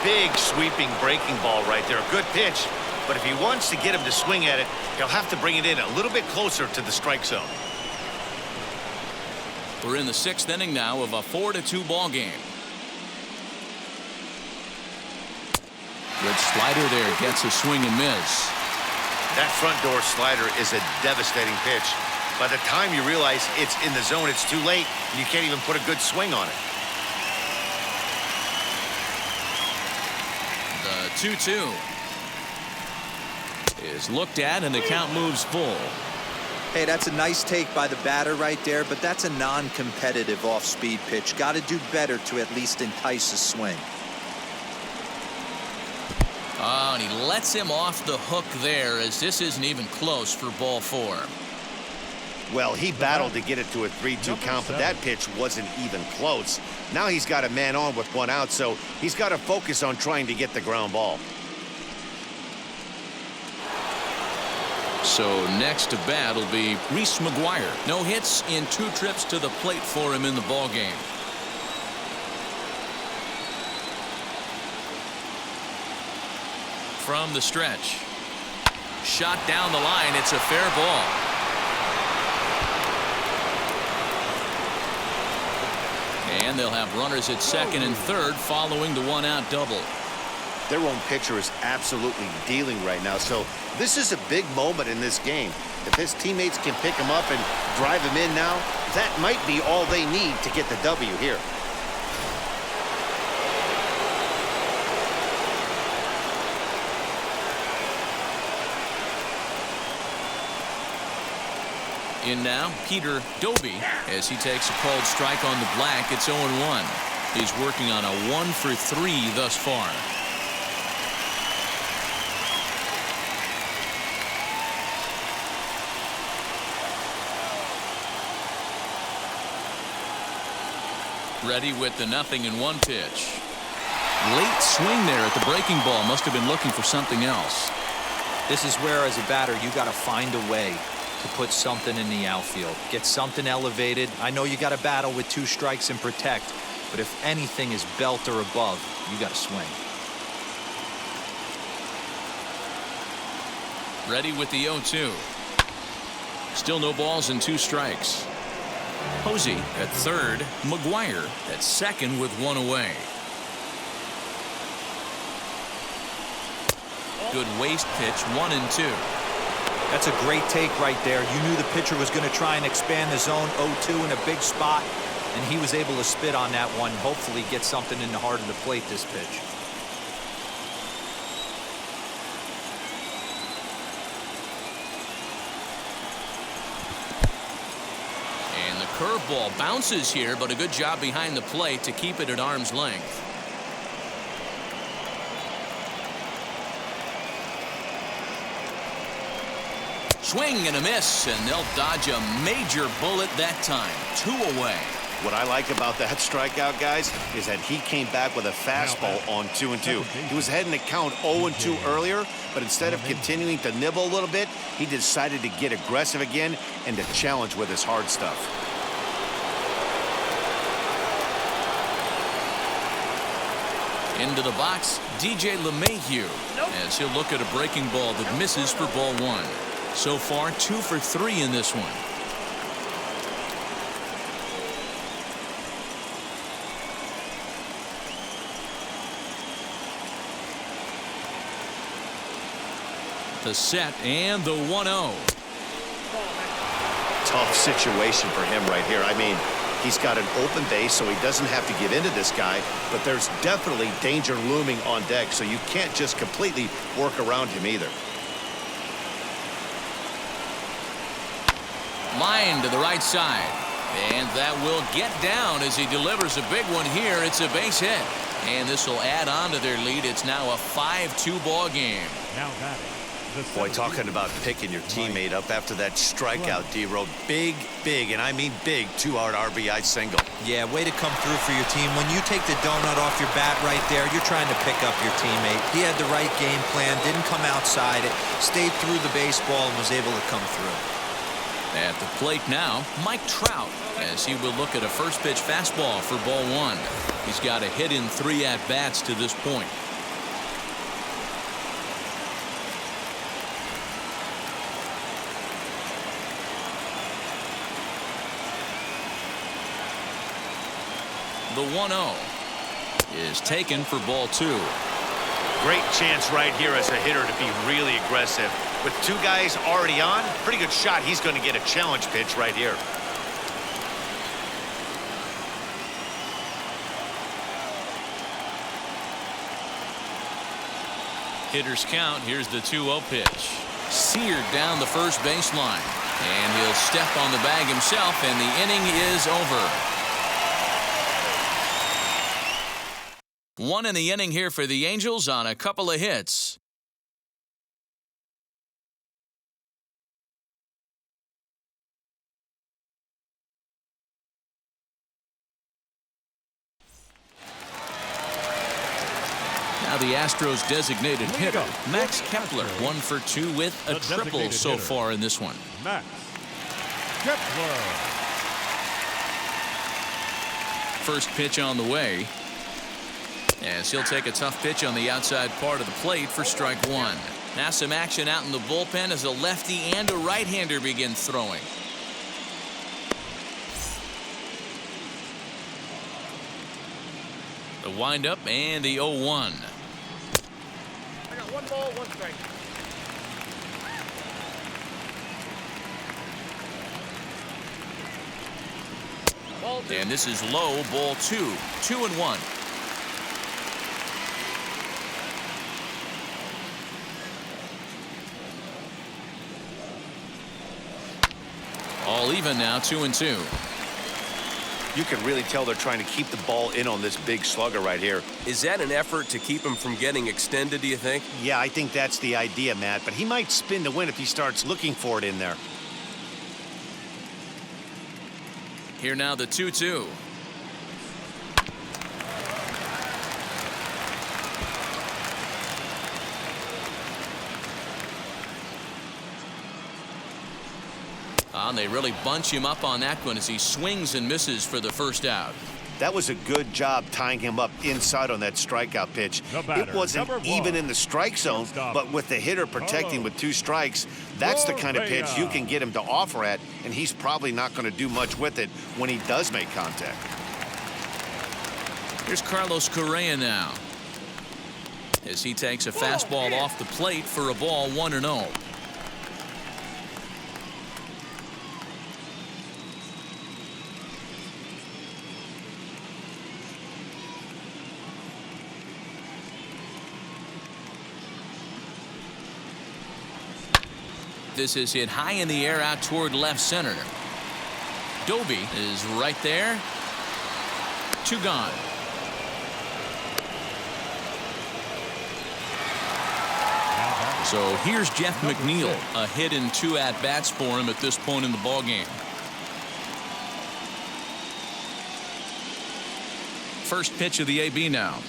Big sweeping breaking ball right there. A good pitch. But if he wants to get him to swing at it, he'll have to bring it in a little bit closer to the strike zone. We're in the 6th inning now of a 4-2 ball game. Good slider there. Gets a swing and miss. That front door slider is a devastating pitch. By the time you realize it's in the zone, it's too late, and you can't even put a good swing on it. The 2-2 is looked at, and the count moves full. Hey, that's a nice take by the batter right there, but that's a non-competitive off-speed pitch. Got to do better to at least entice a swing. Oh, and he lets him off the hook there, as this isn't even close for ball 4. Well, he battled to get it to a 3-2 count, but that pitch wasn't even close. Now he's got a man on with 1 out, so he's got to focus on trying to get the ground ball. So next to bat will be Reese McGuire. No hits in 2 trips to the plate for him in the ball game. From the stretch. Shot down the line. It's a fair ball. And they'll have runners at 2nd and 3rd following the 1-out double. Their own pitcher is absolutely dealing right now, so this is a big moment in this game. If his teammates can pick him up and drive him in now, that might be all they need to get the W here. In now, Peter Doby, as he takes a called strike on the black. It's 0-1. He's working on a 1 for 3 thus far. Ready with the 0-1 pitch. Late swing there at the breaking ball. Must have been looking for something else. This is where, as a batter, you got to find a way to put something in the outfield. Get something elevated. I know you got to battle with 2 strikes and protect, but if anything is belt or above, you got to swing. Ready with the 0-2. Still no balls and 2 strikes. Posey at 3rd. McGuire at 2nd with 1 away. Good waist pitch. 1-2. That's a great take right there. You knew the pitcher was going to try and expand the zone. 0-2 in a big spot, and he was able to spit on that one. Hopefully get something in the heart of the plate this pitch. And the curveball bounces here, but a good job behind the plate to keep it at arm's length. Swing and a miss, and they'll dodge a major bullet that time. 2 away. What I like about that strikeout, guys, is that he came back with a fastball on 2-2. He was heading to count 0-2 earlier, but instead of continuing to nibble a little bit, he decided to get aggressive again and to challenge with his hard stuff. Into the box, DJ LeMahieu, as he'll look at a breaking ball that misses for ball 1. So far, 2 for 3 in this one. The set and the 1-0. Tough situation for him right here. I mean, he's got an open base, so he doesn't have to get into this guy, but there's definitely danger looming on deck, so you can't just completely work around him either. Line to the right side, and that will get down as he delivers a big one here. It's a base hit, and this will add on to their lead. It's now a 5-2 ball game. Now batting, Boy, talking about picking your teammate up after that strikeout, D-Row. Big, and I mean big, 2-out RBI single. Yeah, way to come through for your team. When you take the donut off your bat right there, you're trying to pick up your teammate. He had the right game plan, didn't come outside it, stayed through the baseball, and was able to come through. At the plate now, Mike Trout, as he will look at a first pitch fastball for ball 1. He's got a hit in 3 at-bats to this point. The 1-0 is taken for ball 2. Great chance right here as a hitter to be really aggressive. With 2 guys already on, pretty good shot. He's going to get a challenge pitch right here. Hitter's count. Here's the 2-0 pitch. Seared down the first baseline. And he'll step on the bag himself, and the inning is over. 1 in the inning here for the Angels on a couple of hits. Now the Astros designated hitter, Max Kepler, 1 for 2 with a triple so far in this one. Max Kepler. First pitch on the way. As he'll take a tough pitch on the outside part of the plate for strike 1. Now some action out in the bullpen as a lefty and a right-hander begin throwing. The windup and the 0-1. I got 1 ball, 1 strike. Ball 2. And this is low, ball 2. 2-1. All even now, 2-2. You can really tell they're trying to keep the ball in on this big slugger right here. Is that an effort to keep him from getting extended, do you think? Yeah, I think that's the idea, Matt. But he might spin to win if he starts looking for it in there. Here now the 2-2. And they really bunch him up on that one as he swings and misses for the first out. That was a good job tying him up inside on that strikeout pitch. It wasn't even in the strike zone, but with the hitter protecting with 2 strikes, that's the kind of pitch you can get him to offer at, and he's probably not going to do much with it when he does make contact. Here's Carlos Correa now, as he takes a fastball off the plate for a ball 1-0. This is hit high in the air out toward left center. Doby is right there. 2 gone. So here's Jeff McNeil, a hit in 2 at-bats for him at this point in the ballgame. First pitch of the AB now.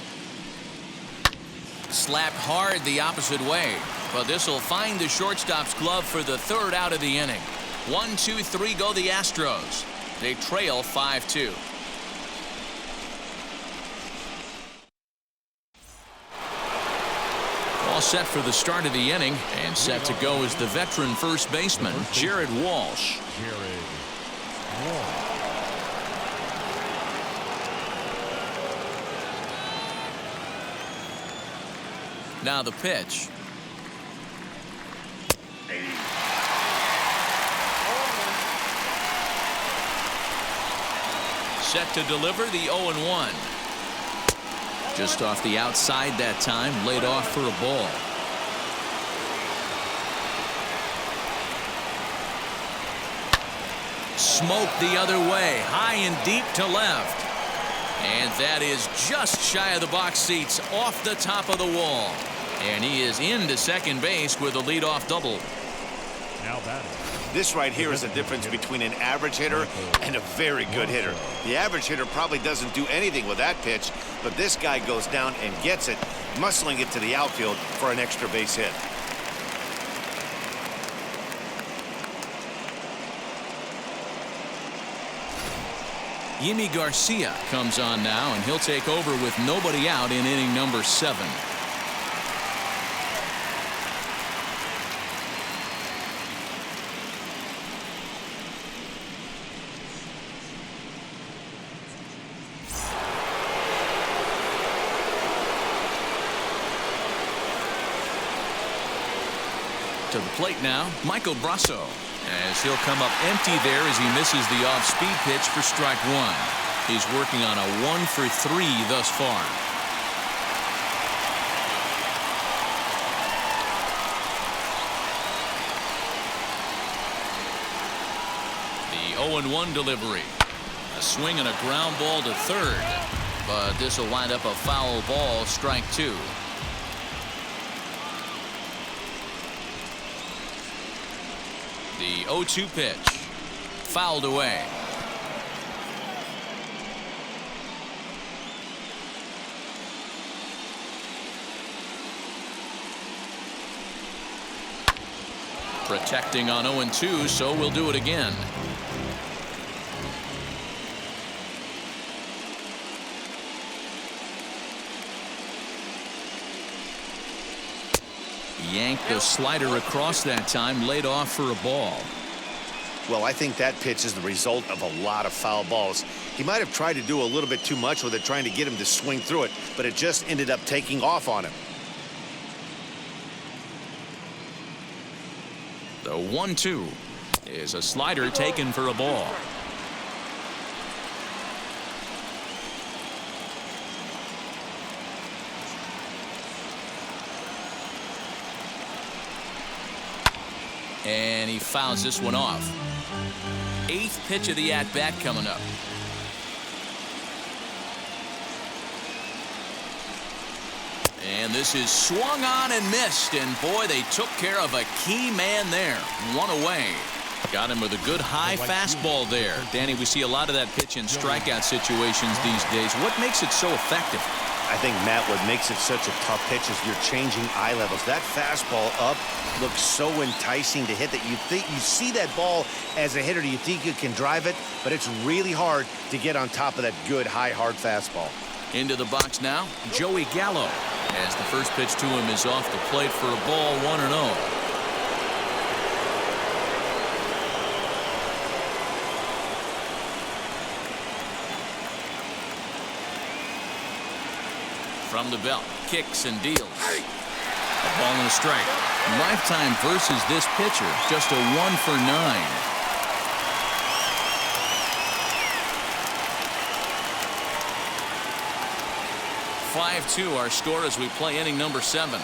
Slapped hard the opposite way. But this will find the shortstop's glove for the 3rd out of the inning. 1, 2, 3 go the Astros. They trail 5-2. All set for the start of the inning, and set to go is the veteran first baseman, Jared Walsh. Now the pitch. Set to deliver the 0-1. Just off the outside that time, laid off for a ball. Smoked the other way, high and deep to left. And that is just shy of the box seats, off the top of the wall. And he is into second base with a leadoff double. Now batting. This right here is the difference between an average hitter and a very good hitter. The average hitter probably doesn't do anything with that pitch, but this guy goes down and gets it, muscling it to the outfield for an extra base hit. Yimi Garcia comes on now, and he'll take over with nobody out in inning number 7. To the plate now, Michael Brasso, as he'll come up empty there as he misses the off-speed pitch for strike 1. He's working on a 1-for-3 thus far. The 0-1 delivery. A swing and a ground ball to third, but this will wind up a foul ball, strike 2. The 0-2 pitch, fouled away. Protecting on 0-2, so we'll do it again. Yanked the slider across that time, laid off for a ball. Well, I think that pitch is the result of a lot of foul balls. He might have tried to do a little bit too much with it, trying to get him to swing through it, but it just ended up taking off on him. The 1-2 is a slider taken for a ball. And he fouls this one off. 8th pitch of the at-bat coming up. And this is swung on and missed. And boy, they took care of a key man there. One away. Got him with a good high fastball there. Danny, we see a lot of that pitch in strikeout situations these days. What makes it so effective? I think, Matt, what makes it such a tough pitch is you're changing eye levels. That fastball up looks so enticing to hit that you think you see that ball as a hitter. You think you can drive it, but it's really hard to get on top of that good, high, hard fastball. Into the box now, Joey Gallo, as the first pitch to him is off the plate for a ball, 1-0. From the belt, kicks and deals. A ball and a strike. Lifetime versus this pitcher, just a 1-for-9. (5-2) our score as we play inning number 7.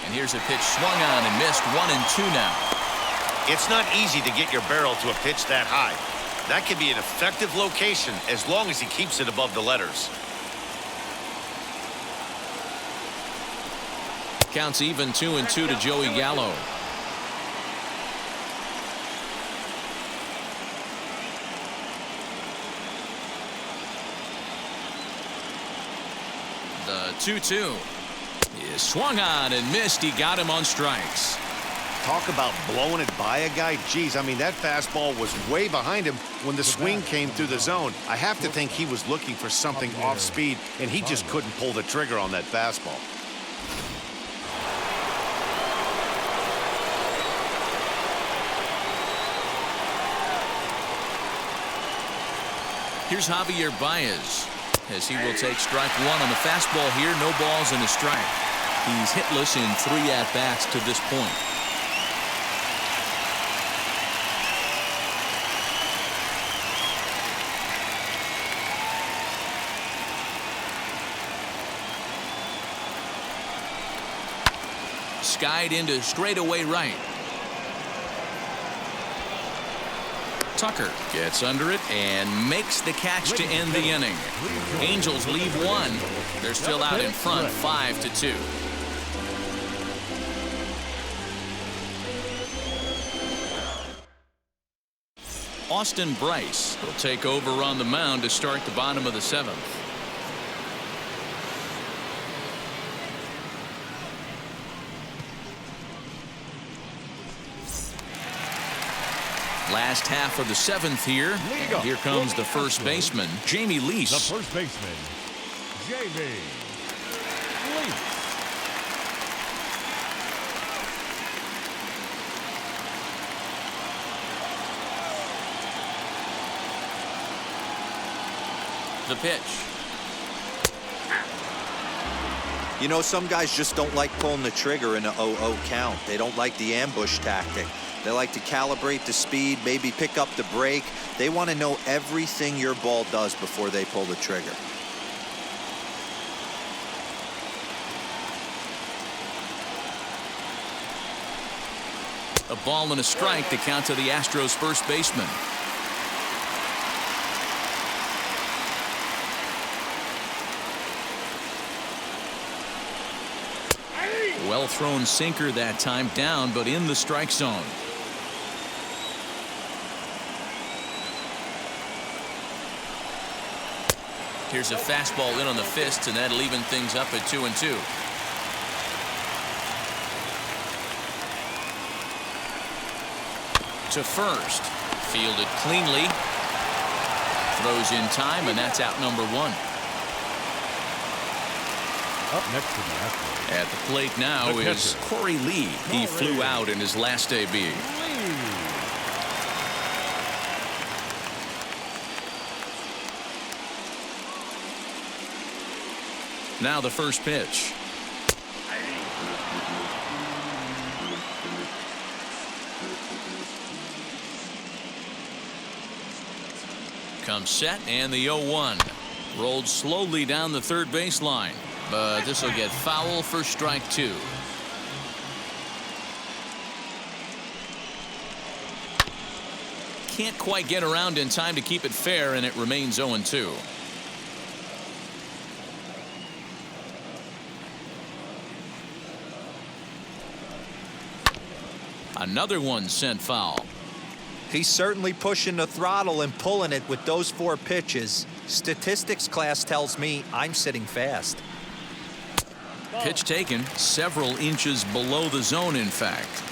And here's a pitch swung on and missed. 1-2 now. It's not easy to get your barrel to a pitch that high. That can be an effective location as long as he keeps it above the letters. Counts even 2-2 to Joey Gallo. The 2-2 is swung on and missed. He got him on strikes. Talk about blowing it by a guy. Geez, I mean, that fastball was way behind him when the swing came through the zone. I have to think he was looking for something off speed, and he just couldn't pull the trigger on that fastball. Here's Javier Baez, as he will take strike 1 on the fastball here. No balls and a strike. He's hitless in 3 at-bats to this point. Skied into straightaway right. Tucker gets under it and makes the catch to end the inning. Angels leave one. They're still out in front 5-2. Austin Bryce will take over on the mound to start the bottom of the 7th. Last half of the 7th here. And here comes the first baseman, Jamie Lease. The first baseman, Jamie Lease. The pitch. You know, some guys just don't like pulling the trigger in an 0-0 count. They don't like the ambush tactic. They like to calibrate the speed, maybe pick up the brake. They want to know everything your ball does before they pull the trigger. A ball and a strike to count to the Astros first baseman. Well thrown sinker that time, down but in the strike zone. Here's a fastball in on the fists, and that'll even things up at 2-2. To first, fielded cleanly, throws in time, and that's out number 1. Up next to the Astros. At the plate now is Corey Lee. He flew out in his last AB. Now the first pitch. Comes set, and the 0-1. Rolled slowly down the third baseline. But this will get foul for strike 2. Can't quite get around in time to keep it fair, and it remains 0-2. Another one sent foul. He's certainly pushing the throttle and pulling it with those 4 pitches. Statistics class tells me I'm sitting fast. Pitch taken several inches below the zone, in fact.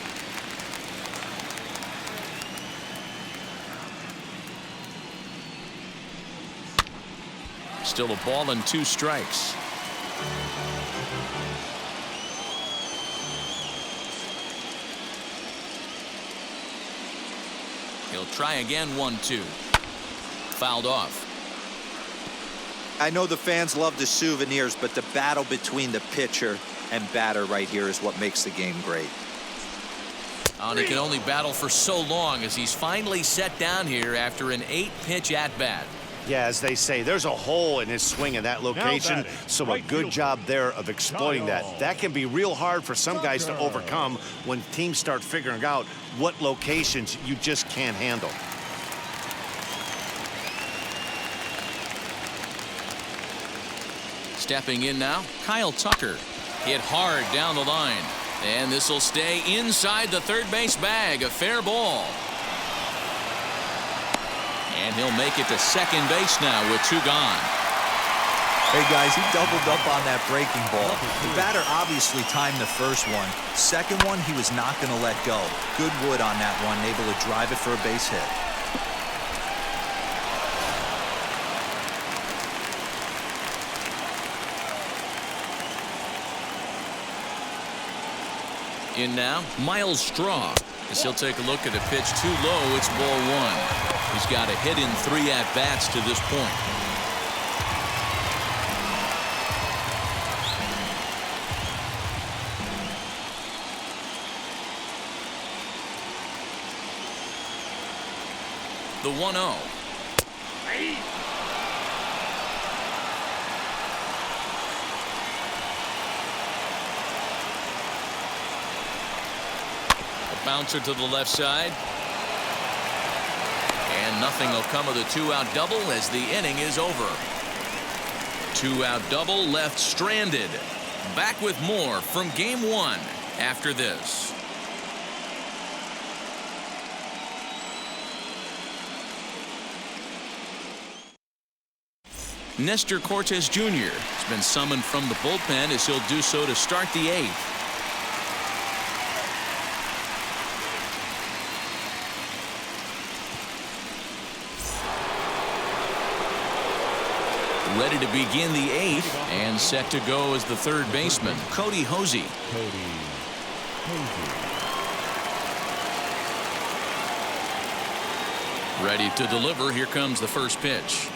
Still a ball and 2 strikes. He'll try again. 1-2. Fouled off. I know the fans love the souvenirs, but the battle between the pitcher and batter right here is what makes the game great. And he can only battle for so long as he's finally set down here after an 8-pitch at-bat. Yeah, as they say, there's a hole in his swing in that location, so a good job there of exploiting that. That can be real hard for some guys to overcome when teams start figuring out what locations you just can't handle. Stepping in now, Kyle Tucker. Hit hard down the line. And this will stay inside the third base bag. A fair ball. And he'll make it to second base now with 2 gone. Hey, guys, he doubled up on that breaking ball. The batter obviously timed the first one. Second one, he was not going to let go. Good wood on that one, able to drive it for a base hit. In now, Miles Straw. As he'll take a look at a pitch too low, it's ball 1. He's got a hit in 3 at-bats to this point. The 1-0. Bouncer to the left side. And nothing will come of the two-out double as the inning is over. Two-out double left stranded. Back with more from Game 1 after this. Nestor Cortes Jr. has been summoned from the bullpen as he'll do so to start the 8th. Ready to begin the 8th and set to go as the third baseman, Cody Hosey. Ready to deliver. Here comes the first pitch.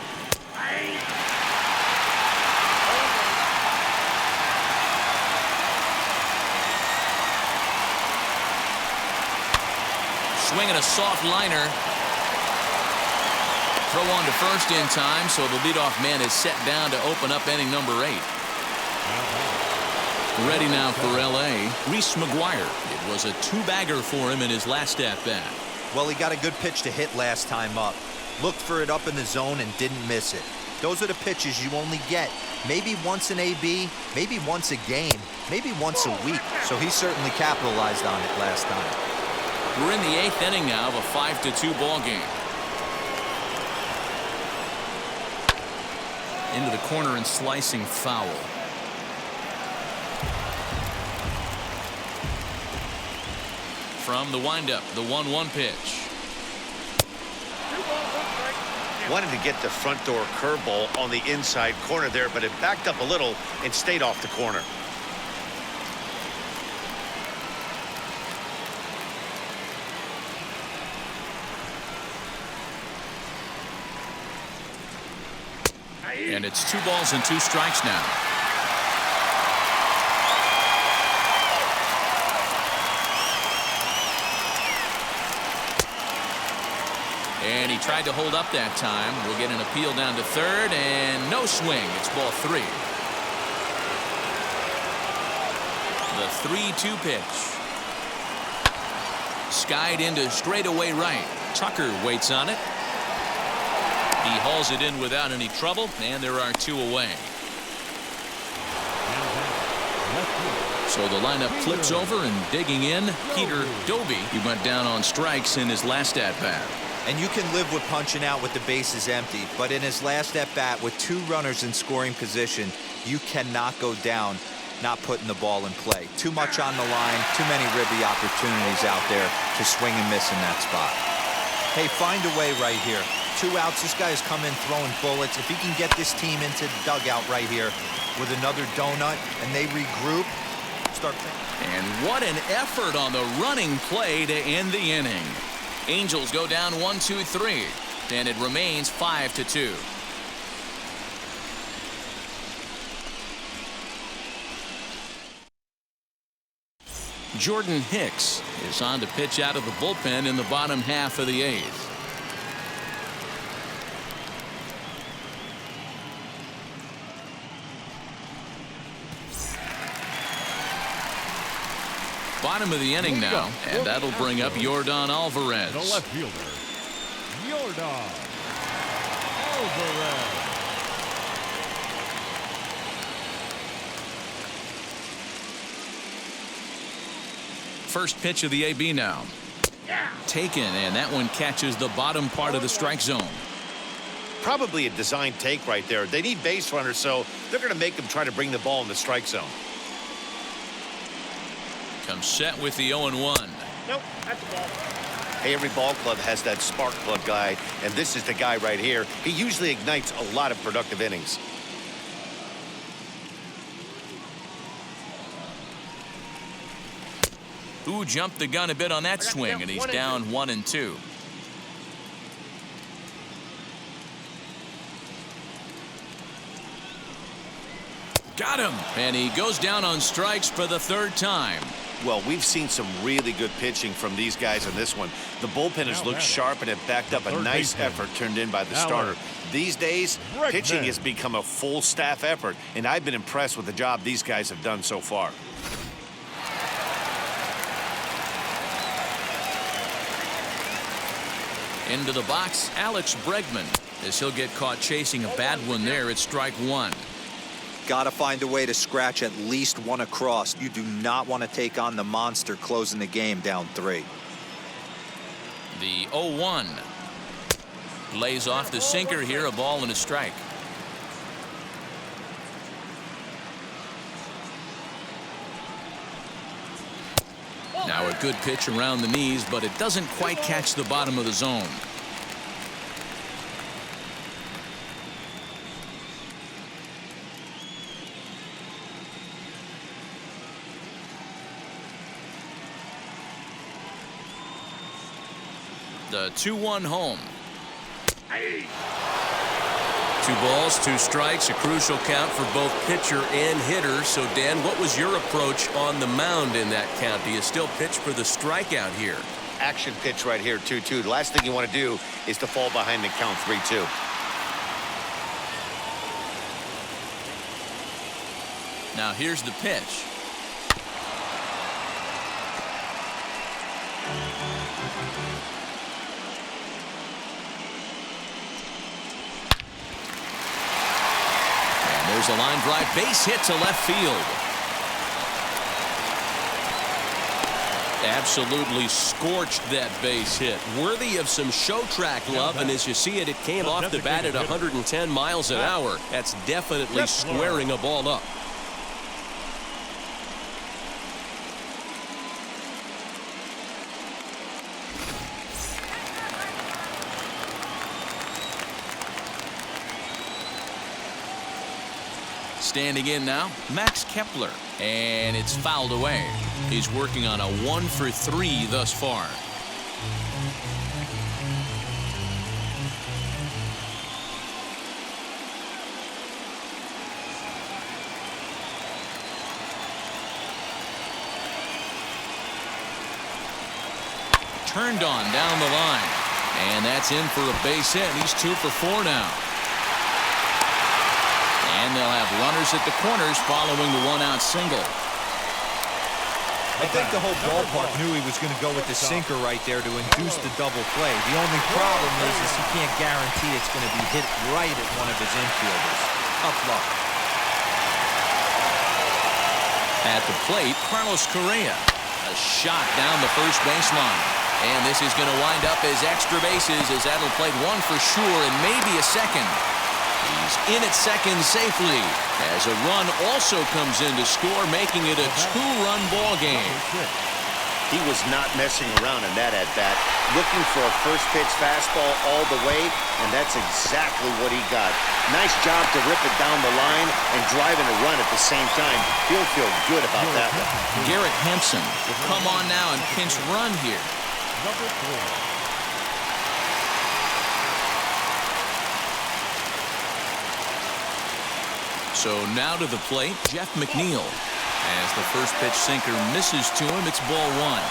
Swinging a soft liner. Throw on to first in time, so the leadoff man is set down to open up inning number 8. Ready now for L.A., Reese McGuire. It was a two-bagger for him in his last at-bat. Well, he got a good pitch to hit last time up. Looked for it up in the zone and didn't miss it. Those are the pitches you only get maybe once in AB, maybe once a game, maybe once a week. So he certainly capitalized on it last time. We're in the 8th inning now of a 5-2 ball game. Into the corner and slicing foul. From the windup, the 1-1 pitch. Wanted to get the front door curveball on the inside corner there, but it backed up a little and stayed off the corner. And it's 2 balls and 2 strikes now. And he tried to hold up that time. We'll get an appeal down to third, and no swing. It's ball 3. The 3-2 pitch. Skied into straightaway right. Tucker waits on it. He hauls it in without any trouble, and there are 2 away. So the lineup flips over, and digging in, Peter Doby. He went down on strikes in his last at-bat. And you can live with punching out with the bases empty, but in his last at-bat with 2 runners in scoring position, you cannot go down not putting the ball in play. Too much on the line, too many ribby opportunities out there to swing and miss in that spot. Hey, find a way right here. 2 outs. This guy has come in throwing bullets. If he can get this team into the dugout right here with another donut and they regroup, start thinking. And what an effort on the running play to end the inning. Angels go down 1-2-3, and it remains 5-2. Jordan Hicks is on to pitch out of the bullpen in the bottom half of the 8th. Bottom of the inning now, and that'll bring up Yordan Alvarez. The left fielder, Yordan Alvarez. First pitch of the AB now. Taken, and that one catches the bottom part of the strike zone. Probably a design take right there. They need base runners, so they're going to make them try to bring the ball in the strike zone. Comes set with the 0-1. Nope, that's the ball. Hey, every ball club has that spark plug guy, and this is the guy right here. He usually ignites a lot of productive innings. Who jumped the gun a bit on that swing, and he's down 1-2. Got him, and he goes down on strikes for the 3rd time. Well, we've seen some really good pitching from these guys in this one. The bullpen has looked sharp, and it backed up a nice effort turned in by the starter. These days, pitching has become a full staff effort, and I've been impressed with the job these guys have done so far. Into the box, Alex Bregman, as he'll get caught chasing a bad one there. It's strike one. Got to find a way to scratch at least one across. You do not want to take on the monster closing the game down 3. The 0-1. Lays off the sinker here, a ball and a strike. Now a good pitch around the knees, but it doesn't quite catch the bottom of the zone. The 2-1 home. 2 balls, 2 strikes, a crucial count for both pitcher and hitter. So, Dan, what was your approach on the mound in that count? Do you still pitch for the strikeout here? Action pitch right here, 2-2. The last thing you want to do is to fall behind the count 3-2. Now here's the pitch. There's a line drive, base hit to left field. Absolutely scorched that base hit. Worthy of some show track love, and as you see it, it came off the bat at 110 miles an hour. That's definitely squaring a ball up. Standing in now, Max Kepler, and it's fouled away. He's working on a 1-for-3 thus far. Turned on down the line, and that's in for a base hit. He's 2 for 4 now. And they'll have runners at the corners following the 1-out single. I think the whole ballpark knew he was going to go with the sinker right there to induce the double play. The only problem is he can't guarantee it's going to be hit right at one of his infielders. Tough luck. At the plate, Carlos Correa. A shot down the first baseline. And this is going to wind up as extra bases, as that'll play 1 for sure and maybe a second. He's in at second safely as a run also comes in to score, making it a 2-run ball game. He was not messing around in that at-bat, looking for a first pitch fastball all the way, and that's exactly what he got. Nice job to rip it down the line and drive in a run at the same time. He'll feel good about that one. Garrett Hampson will come on now and pinch run here. Number 3. So now to the plate, Jeff McNeil. As the first pitch sinker misses to him, it's ball 1.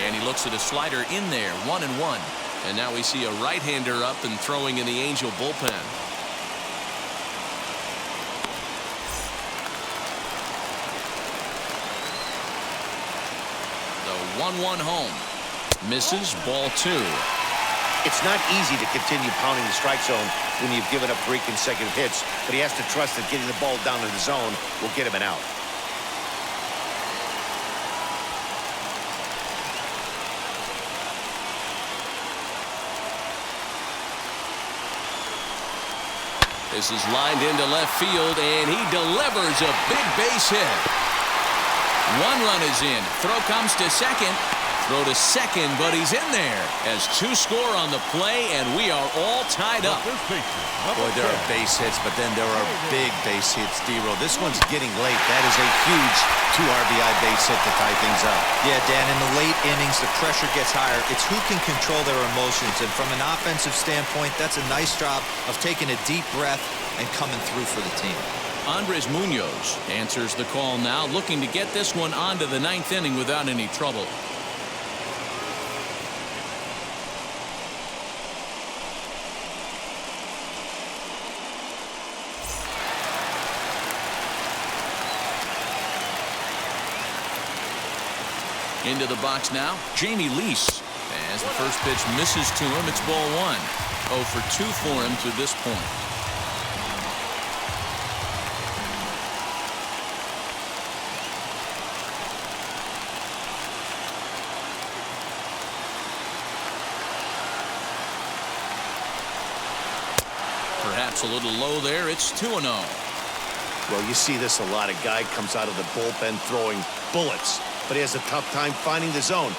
And he looks at a slider in there, 1-1. And now we see a right-hander up and throwing in the Angel bullpen. The 1-1 home. Misses, ball 2. It's not easy to continue pounding the strike zone when you've given up 3 consecutive hits, but he has to trust that getting the ball down to the zone will get him an out. This is lined into left field, and he delivers a big base hit. 1 run is in. Throw comes to second. Throw to second, but he's in there as 2 score on the play, and we are all tied up. Boy, there are base hits, but then there are big base hits, D-Row. This one's getting late. That is a huge 2 RBI base hit to tie things up. Yeah, Dan, in the late innings, the pressure gets higher. It's who can control their emotions, and from an offensive standpoint, that's a nice job of taking a deep breath and coming through for the team. Andres Munoz answers the call now, looking to get this one onto the 9th inning without any trouble. Into the box now, Jamie Lease. As the first pitch misses to him, it's ball one. 0 for 2 for him to this point. Perhaps a little low there. It's 2-0. Well, you see this a lot. A guy comes out of the bullpen throwing bullets, but he has a tough time finding the zone.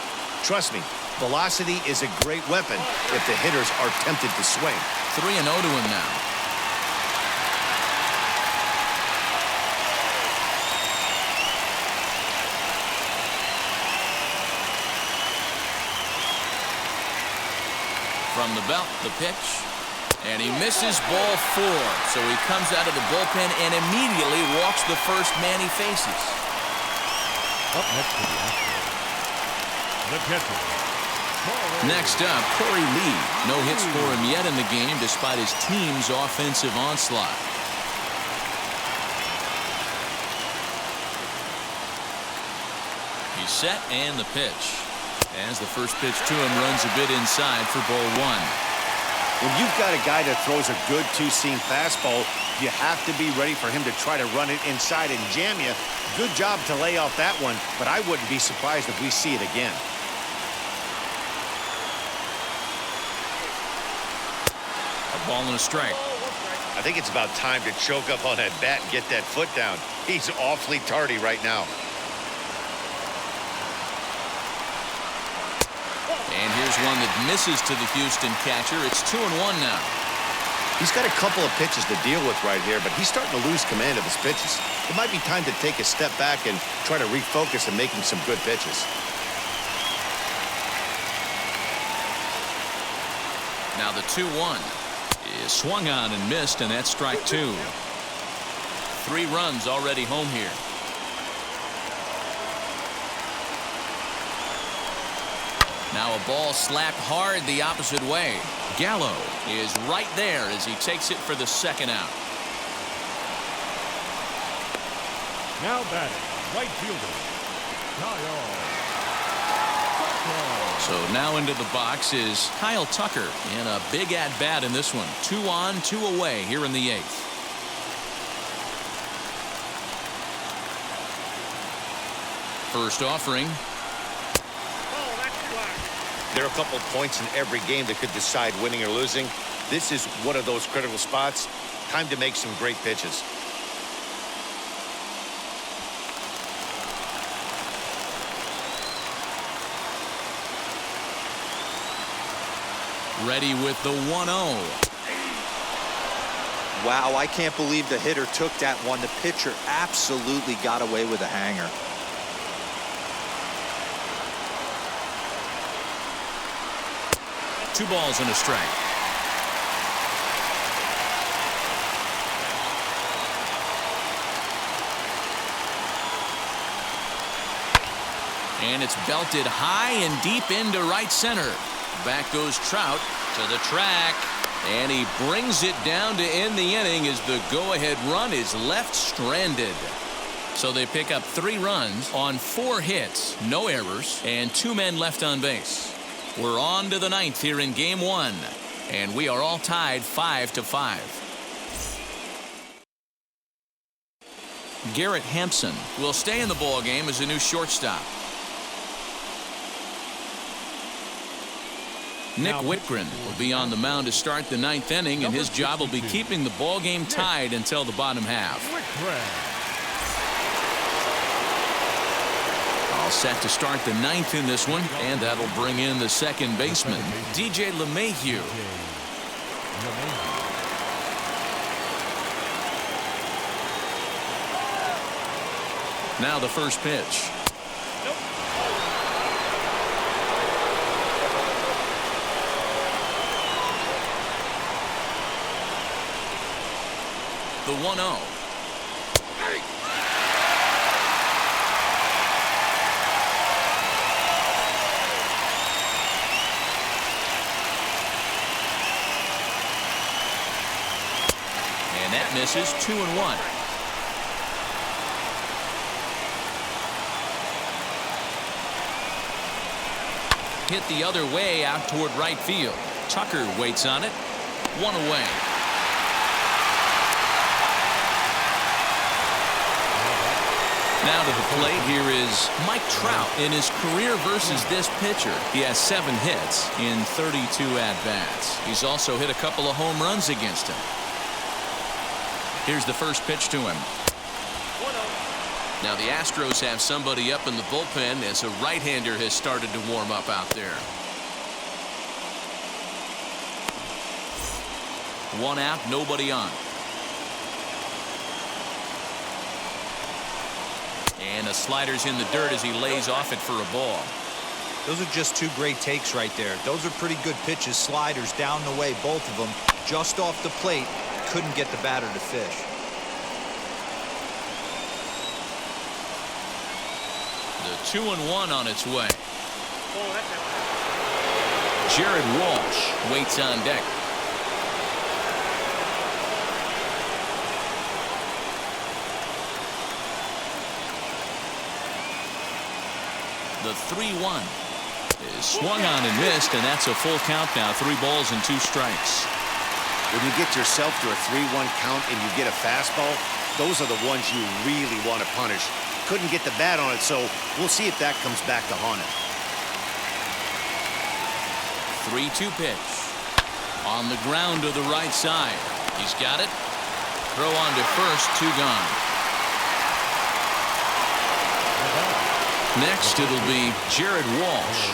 Trust me, velocity is a great weapon if the hitters are tempted to swing. 3-0 to him now. From the belt, the pitch. And he misses ball 4. So he comes out of the bullpen and immediately walks the first man he faces. Up next to the Astros, the catcher. Next up, Corey Lee. No hits for him yet in the game despite his team's offensive onslaught. He's set and the pitch. As the first pitch to him runs a bit inside for ball 1. When you've got a guy that throws a good two-seam fastball, you have to be ready for him to try to run it inside and jam you. Good job to lay off that one, but I wouldn't be surprised if we see it again. A ball and a strike. I think it's about time to choke up on that bat and get that foot down. He's awfully tardy right now. And here's one that misses to the Houston catcher. It's 2-1 now. He's got a couple of pitches to deal with right here, but he's starting to lose command of his pitches. It might be time to take a step back and try to refocus and making some good pitches. Now the 2-1 is swung on and missed, and that's strike 2. 3 runs already home here. Now a ball slapped hard the opposite way. Gallo is right there as he takes it for the second out. Now batting, right fielder, Kyle. So now into the box is Kyle Tucker in a big at-bat in this one. 2 on, 2 away here in the 8th. First offering. There are a couple points in every game that could decide winning or losing. This is one of those critical spots. Time to make some great pitches. Ready with the 1-0. Wow, I can't believe the hitter took that one. The pitcher absolutely got away with a hanger. Two balls and a strike. And it's belted high and deep into right center. Back goes Trout to the track. And he brings it down to end the inning as the go-ahead run is left stranded. So they pick up 3 runs on 4 hits, no errors, and 2 men left on base. We're on to the 9th here in game 1, and we are all tied 5-5. Garrett Hampson will stay in the ball game as a new shortstop. Nick Whitgren will be on the mound to start the 9th inning, and his job will be keeping the ball game tied until the bottom half. All set to start the 9th in this one, and that'll bring in the second baseman, DJ LeMahieu. Now the first pitch. The 1-0. And that misses. 2-1. Hit the other way out toward right field. Tucker waits on it. One away. Now to the plate, here is Mike Trout in his career versus this pitcher. He has 7 hits in 32 at-bats. He's also hit a couple of home runs against him. Here's the first pitch to him. Now the Astros have somebody up in the bullpen as a right-hander has started to warm up out there. 1 out, nobody on. And the slider's in the dirt as he lays off it for a ball. Those are just 2 great takes right there. Those are pretty good pitches. Sliders down the way, both of them. Just off the plate. Couldn't get the batter to fish. The 2-1 on its way. Jared Walsh waits on deck. The 3-1 is swung on and missed, and that's a full count now. 3 balls and 2 strikes. When you get yourself to a 3-1 count and you get a fastball, those are the ones you really want to punish. Couldn't get the bat on it, so we'll see if that comes back to haunt him. 3-2 pitch. On the ground to the right side. He's got it. Throw on to first, 2 gone. Next, it'll be Jared Walsh.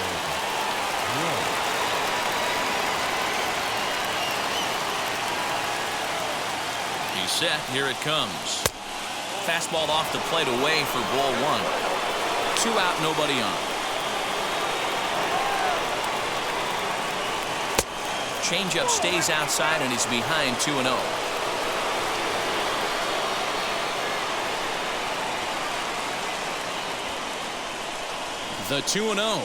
He's set. Here it comes. Fastball off the plate away for ball 1. 2 out, nobody on. Changeup stays outside and he's behind 2-0. The 2-0.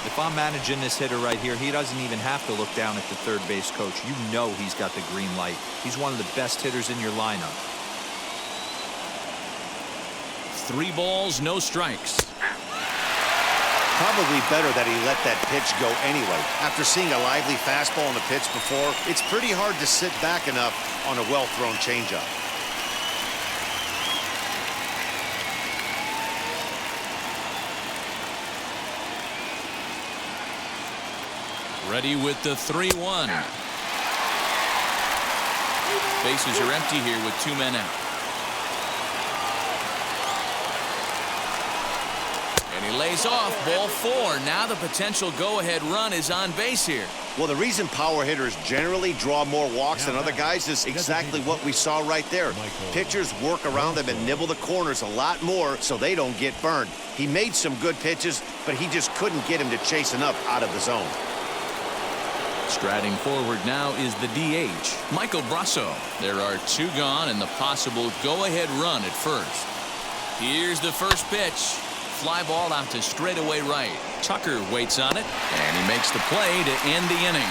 If I'm managing this hitter right here, he doesn't even have to look down at the third base coach. You know he's got the green light. He's one of the best hitters in your lineup. 3 balls, no strikes. Probably better that he let that pitch go anyway. After seeing a lively fastball on the pitch before, it's pretty hard to sit back enough on a well-thrown changeup. Ready with the 3-1. Bases are empty here with 2 men out. And he lays off ball 4. Now the potential go-ahead run is on base here. Well, the reason power hitters generally draw more walks than other guys is exactly what we saw right there. Pitchers work around them and nibble the corners a lot more so they don't get burned. He made some good pitches, but he just couldn't get him to chase enough out of the zone. Striding forward now is the DH, Michael Brasso. There are 2 gone and the possible go-ahead run at first. Here's the first pitch. Fly ball out to straightaway right. Tucker waits on it, and he makes the play to end the inning.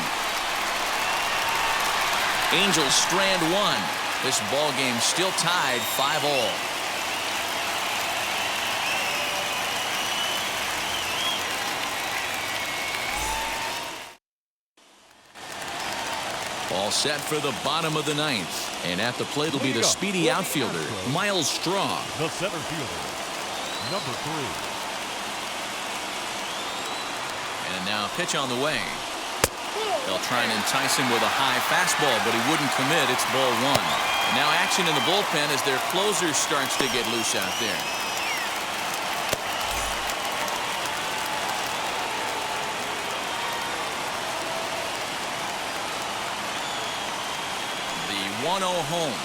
Angels strand 1. This ball game still tied 5-all. All set for the bottom of the 9th. And at the plate will be the speedy outfielder, Miles Straw. The center fielder, number 3. And now a pitch on the way. They'll try and entice him with a high fastball, but he wouldn't commit. It's ball 1. And now action in the bullpen as their closer starts to get loose out there. The 1-0 home.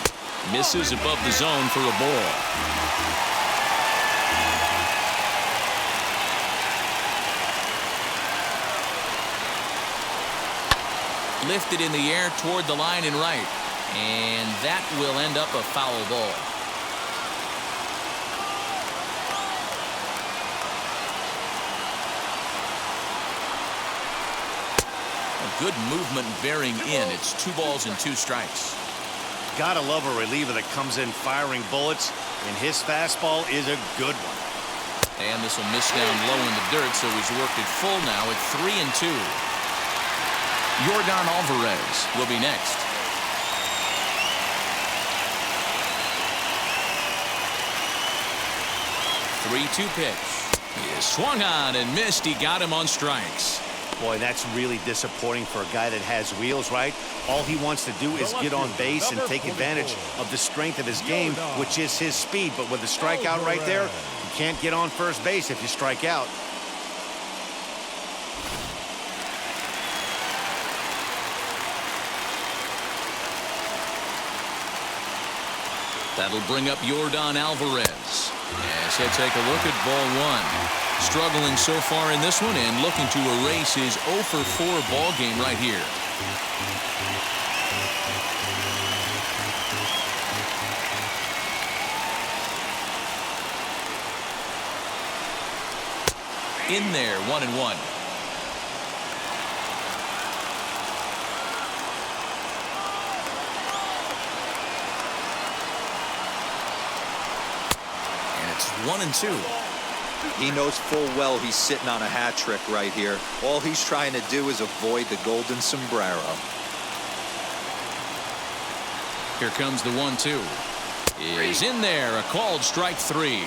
Misses above the zone for a ball. Lifted in the air toward the line and right. And that will end up a foul ball. A good movement bearing in. It's 2 balls and 2 strikes. Gotta love a reliever that comes in firing bullets, and his fastball is a good one. And this will miss down low in the dirt, so he's worked it full now at 3-2. Yordan Alvarez will be next. 3-2 pitch. He is swung on and missed. He got him on strikes. Boy, that's really disappointing for a guy that has wheels, right? All he wants to do is get on base and take advantage of the strength of his game, which is his speed. But with a strikeout right there, you can't get on first base if you strike out. That'll bring up Yordan Alvarez. As he'll take a look at ball one. Struggling so far in this one and looking to erase his 0-for-4 ball game right here. In there, 1-1. It's 1-2. He knows full well he's sitting on a hat trick right here. All he's trying to do is avoid the golden sombrero. Here comes the 1-2. He's in there. A called strike 3.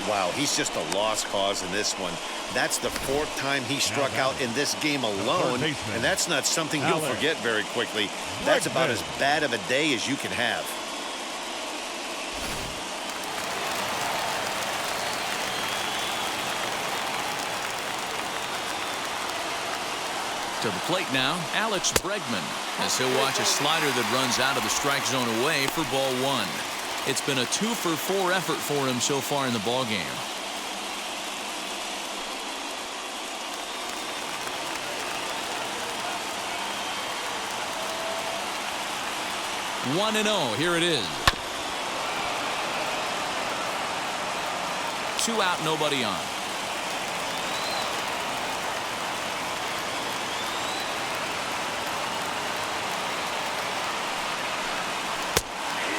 Wow, he's just a lost cause in this one. That's the 4th time he struck out in this game alone, and that's not something you'll forget very quickly. That's about as bad of a day as you can have. To the plate now, Alex Bregman, as he'll watch a slider that runs out of the strike zone away for ball 1. It's been a 2-for-4 effort for him so far in the ball game. One and 0. Here it is. 2 out, nobody on.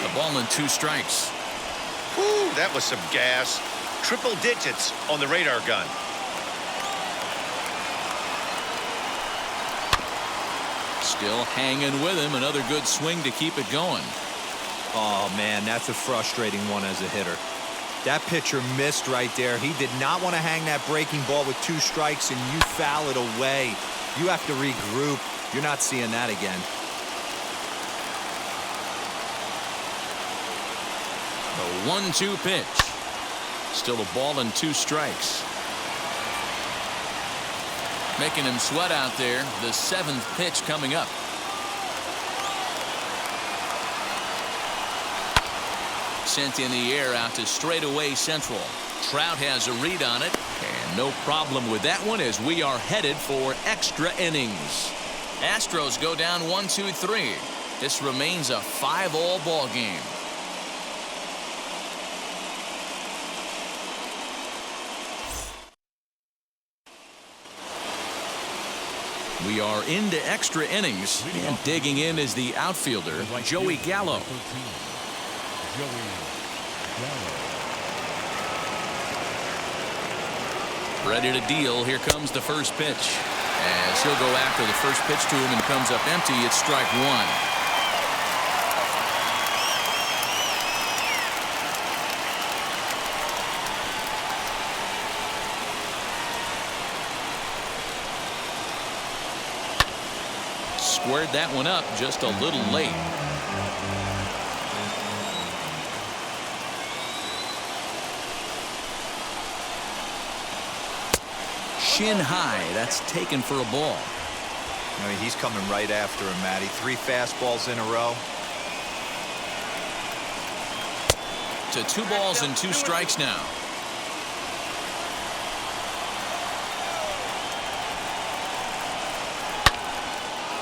A ball and 2 strikes. Whew, that was some gas. Triple digits on the radar gun. Still hanging with him. Another good swing to keep it going. Oh, man, that's a frustrating one as a hitter. That pitcher missed right there. He did not want to hang that breaking ball with 2 strikes, and you foul it away. You have to regroup. You're not seeing that again. The 1-2 pitch. Still a ball and 2 strikes. Making him sweat out there. The 7th pitch coming up. Sent in the air out to straightaway central. Trout has a read on it, and no problem with that one as we are headed for extra innings. Astros go down 1-2-3. This remains a 5-all ball game. We are into extra innings, and digging in is the outfielder, Joey Gallo. Ready to deal. Here comes the first pitch. As he'll go after the first pitch to him and comes up empty. It's strike 1. Squared that one up just a little late. Shin high. That's taken for a ball. I mean, he's coming right after him, Matty. 3 fastballs in a row. To 2 balls and 2 strikes now.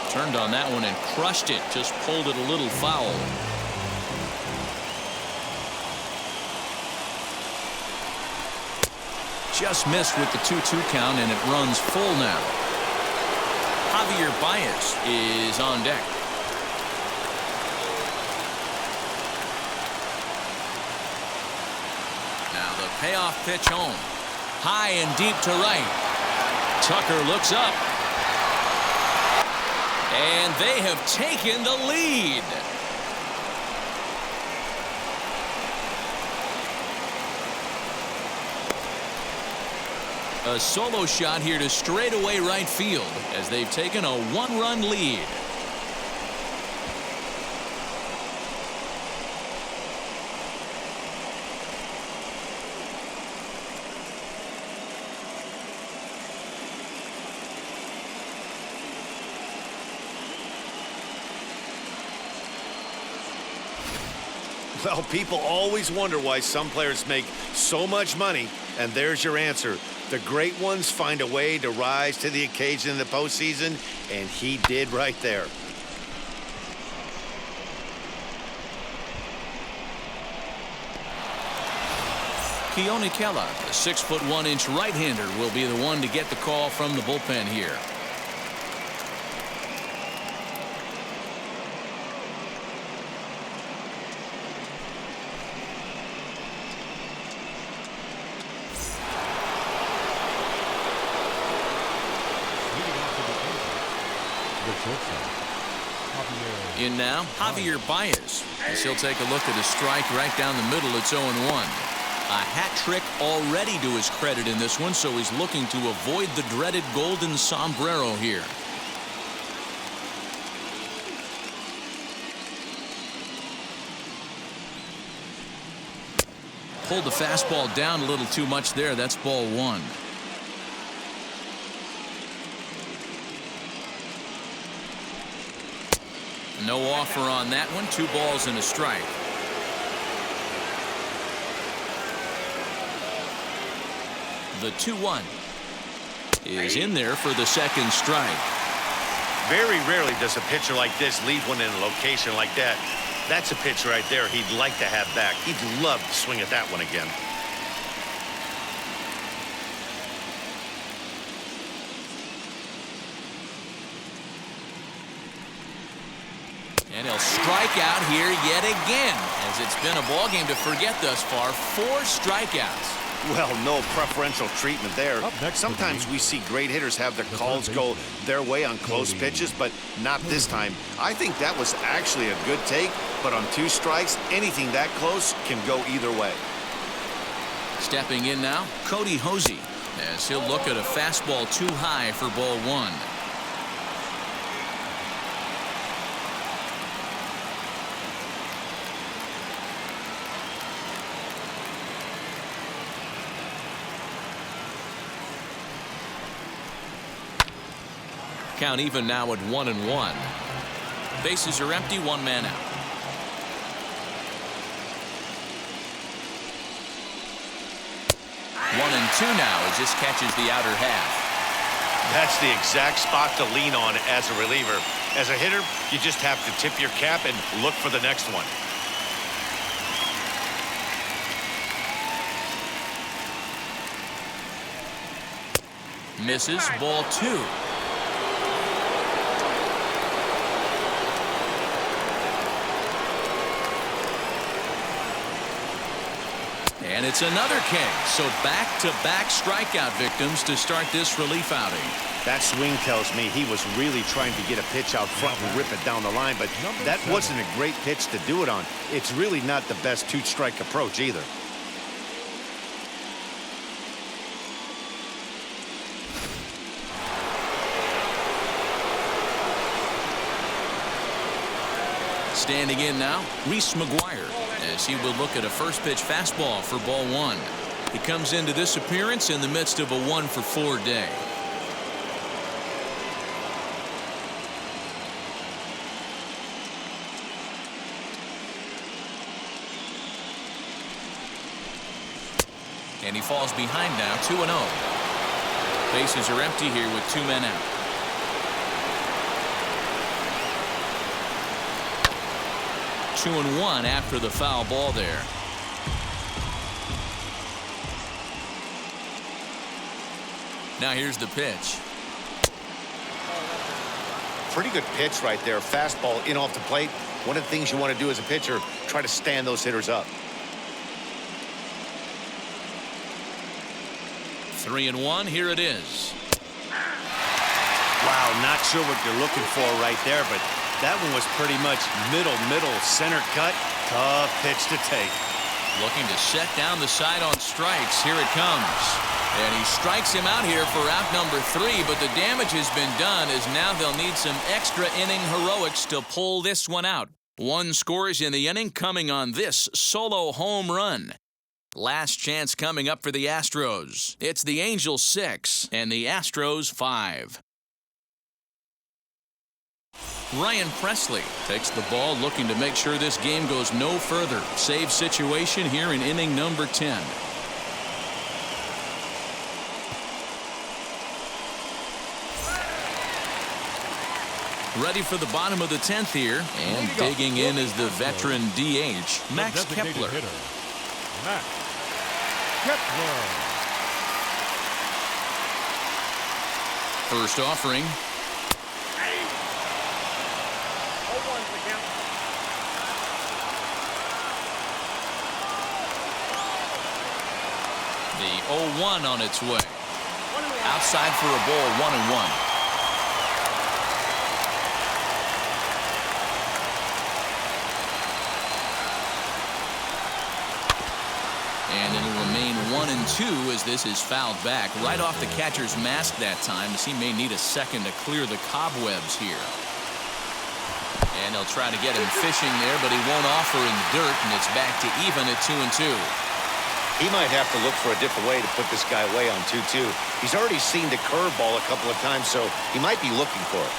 Turned on that one and crushed it. Just pulled it a little foul. Just missed with the 2-2 count, and it runs full now. Javier Baez is on deck. Now The payoff pitch home. High and deep to right. Tucker looks up. And they have taken the lead. A solo shot here to straightaway right field as they've taken a one-run lead. Well, people always wonder why some players make so much money, and there's your answer. The great ones find a way to rise to the occasion in the postseason, and he did right there. Keone Kela, the 6'1" right-hander, will be the one to get the call from the bullpen here. In now, Javier Baez, as he'll take a look at a strike right down the middle. It's 0-1. A hat trick already to his credit in this one, so he's looking to avoid the dreaded golden sombrero here. Pulled the fastball down a little too much there. That's ball one. No offer on that one. 2 balls and a strike. The 2-1 is in there for the second strike. Very rarely does a pitcher like this leave one in a location like that. That's a pitch right there he'd like to have back. He'd love to swing at that one again. And he'll strike out here yet again, as it's been a ballgame to forget thus far. 4 strikeouts. Well, no preferential treatment there. Next Sometimes we see great hitters have their calls go their way on close pitches, but not this time. I think that was actually a good take, but on 2 strikes, anything that close can go either way. Stepping in now, Cody Hosey, as he'll look at a fastball too high for ball 1. Count even now at 1-1. Bases are empty, 1 man out. One and 2 now as this catches the outer half. That's the exact spot to lean on as a reliever. As a hitter, you just have to tip your cap and look for the next one. Misses, ball 2. And it's another K. So back-to-back strikeout victims to start this relief outing. That swing tells me he was really trying to get a pitch out front and rip it down the line, but that wasn't a great pitch to do it on. It's really not the best 2-strike approach either. Standing in now, Reese McGuire, as he will look at a first pitch fastball for ball 1. He comes into this appearance in the midst of a 1-for-4 day. And he falls behind now, 2-0. Bases are empty here with 2 men out. Two and 1 after the foul ball there. Now here's the pitch. Pretty good pitch right there. Fastball in off the plate. One of the things you want to do as a pitcher, try to stand those hitters up. 3-1, here it is. Wow, not sure what you're looking for right there, but that one was pretty much middle, center cut. Tough pitch to take. Looking to set down the side on strikes. Here it comes. And he strikes him out here for out number 3, but the damage has been done as now they'll need some extra inning heroics to pull this one out. 1 scores in the inning coming on this solo home run. Last chance coming up for the Astros. It's the Angels 6 and the Astros 5. Ryan Presley takes the ball, looking to make sure this game goes no further. Save situation here in inning number 10. Ready for the bottom of the 10th here, and digging in is the veteran DH, Max Kepler. Max Kepler. First offering. The 0-1 on its way. Outside for a ball, 1-1. And it'll remain 1-2 as this is fouled back right off the catcher's mask that time, as he may need a second to clear the cobwebs here. And they'll try to get him fishing there, but he won't offer in the dirt, and it's back to even at 2-2. He might have to look for a different way to put this guy away on 2-2. He's already seen the curveball a couple of times, so he might be looking for it.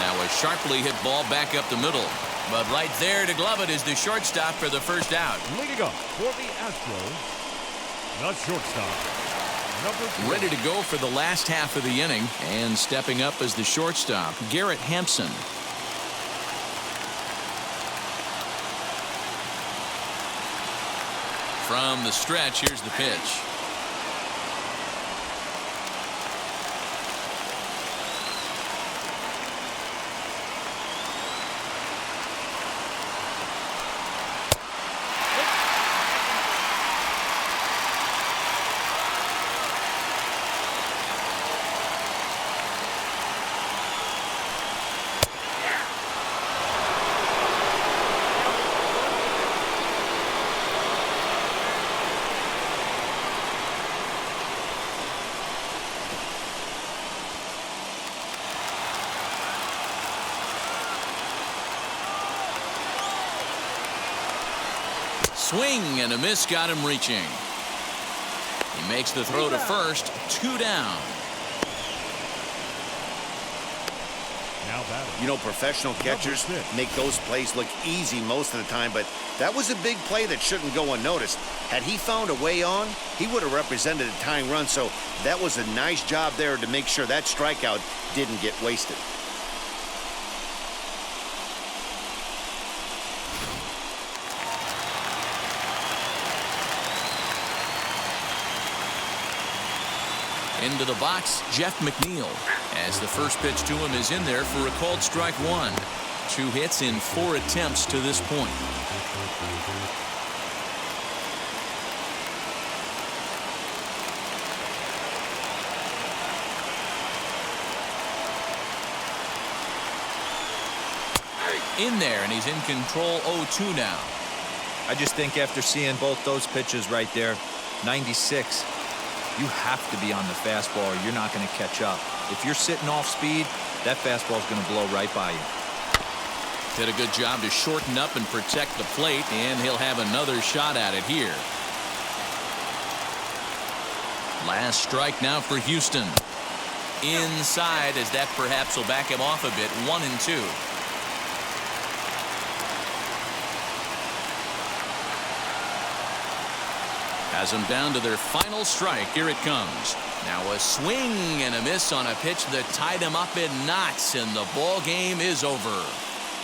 Now a sharply hit ball back up the middle. But right there to glove it is the shortstop for the first out. Leading up for the Astros, the shortstop, number 3. Ready to go for the last half of the inning, and stepping up as the shortstop, Garrett Hampson. From the stretch, here's the pitch. Swing and a miss got him reaching. He makes the throw to first, 2 down. Now batting. You know, professional catchers make those plays look easy most of the time, but that was a big play that shouldn't go unnoticed. Had he found a way on, he would have represented a tying run, so that was a nice job there to make sure that strikeout didn't get wasted. Into the box, Jeff McNeil, as the first pitch to him is in there for a called strike 1. 2 hits in 4 attempts to this point. In there, and he's in control 0-2 now. I just think after seeing both those pitches right there, 96, you have to be on the fastball or you're not going to catch up. If you're sitting off speed, that fastball is going to blow right by you. Did a good job to shorten up and protect the plate, and he'll have another shot at it here. Last strike now for Houston. Inside, as that perhaps will back him off a bit, 1-2. Has them down to their final strike. Here it comes. Now a swing and a miss on a pitch that tied him up in knots, and the ball game is over.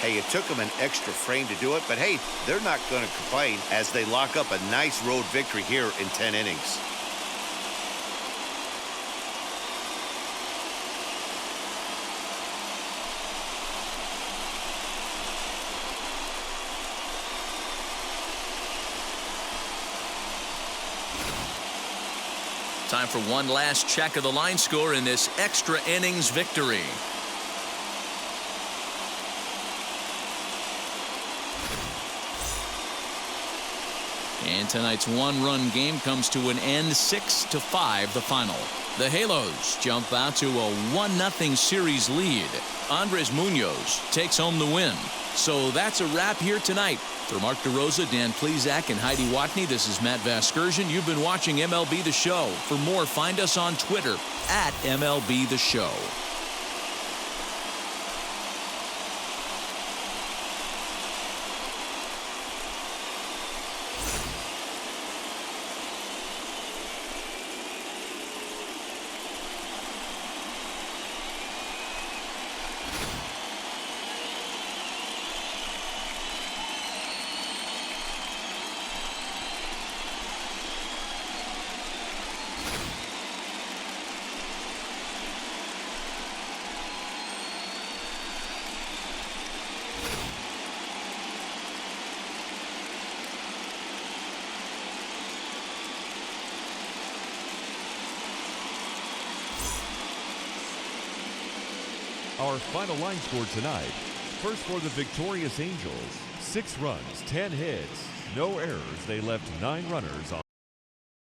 Hey, it took them an extra frame to do it, but hey, they're not going to complain as they lock up a nice road victory here in 10 innings. Time for one last check of the line score in this extra innings victory. And tonight's one-run game comes to an end, 6-5 the final. The Halos jump out to a 1-0 series lead. Andres Munoz takes home the win. So that's a wrap here tonight. For Mark DeRosa, Dan Plesac, and Heidi Watney, this is Matt Vasgersian. You've been watching MLB The Show. For more, find us on Twitter at MLB The Show. Our final line score tonight. First for the victorious Angels, 6 runs, 10 hits, no errors. They left 9 runners on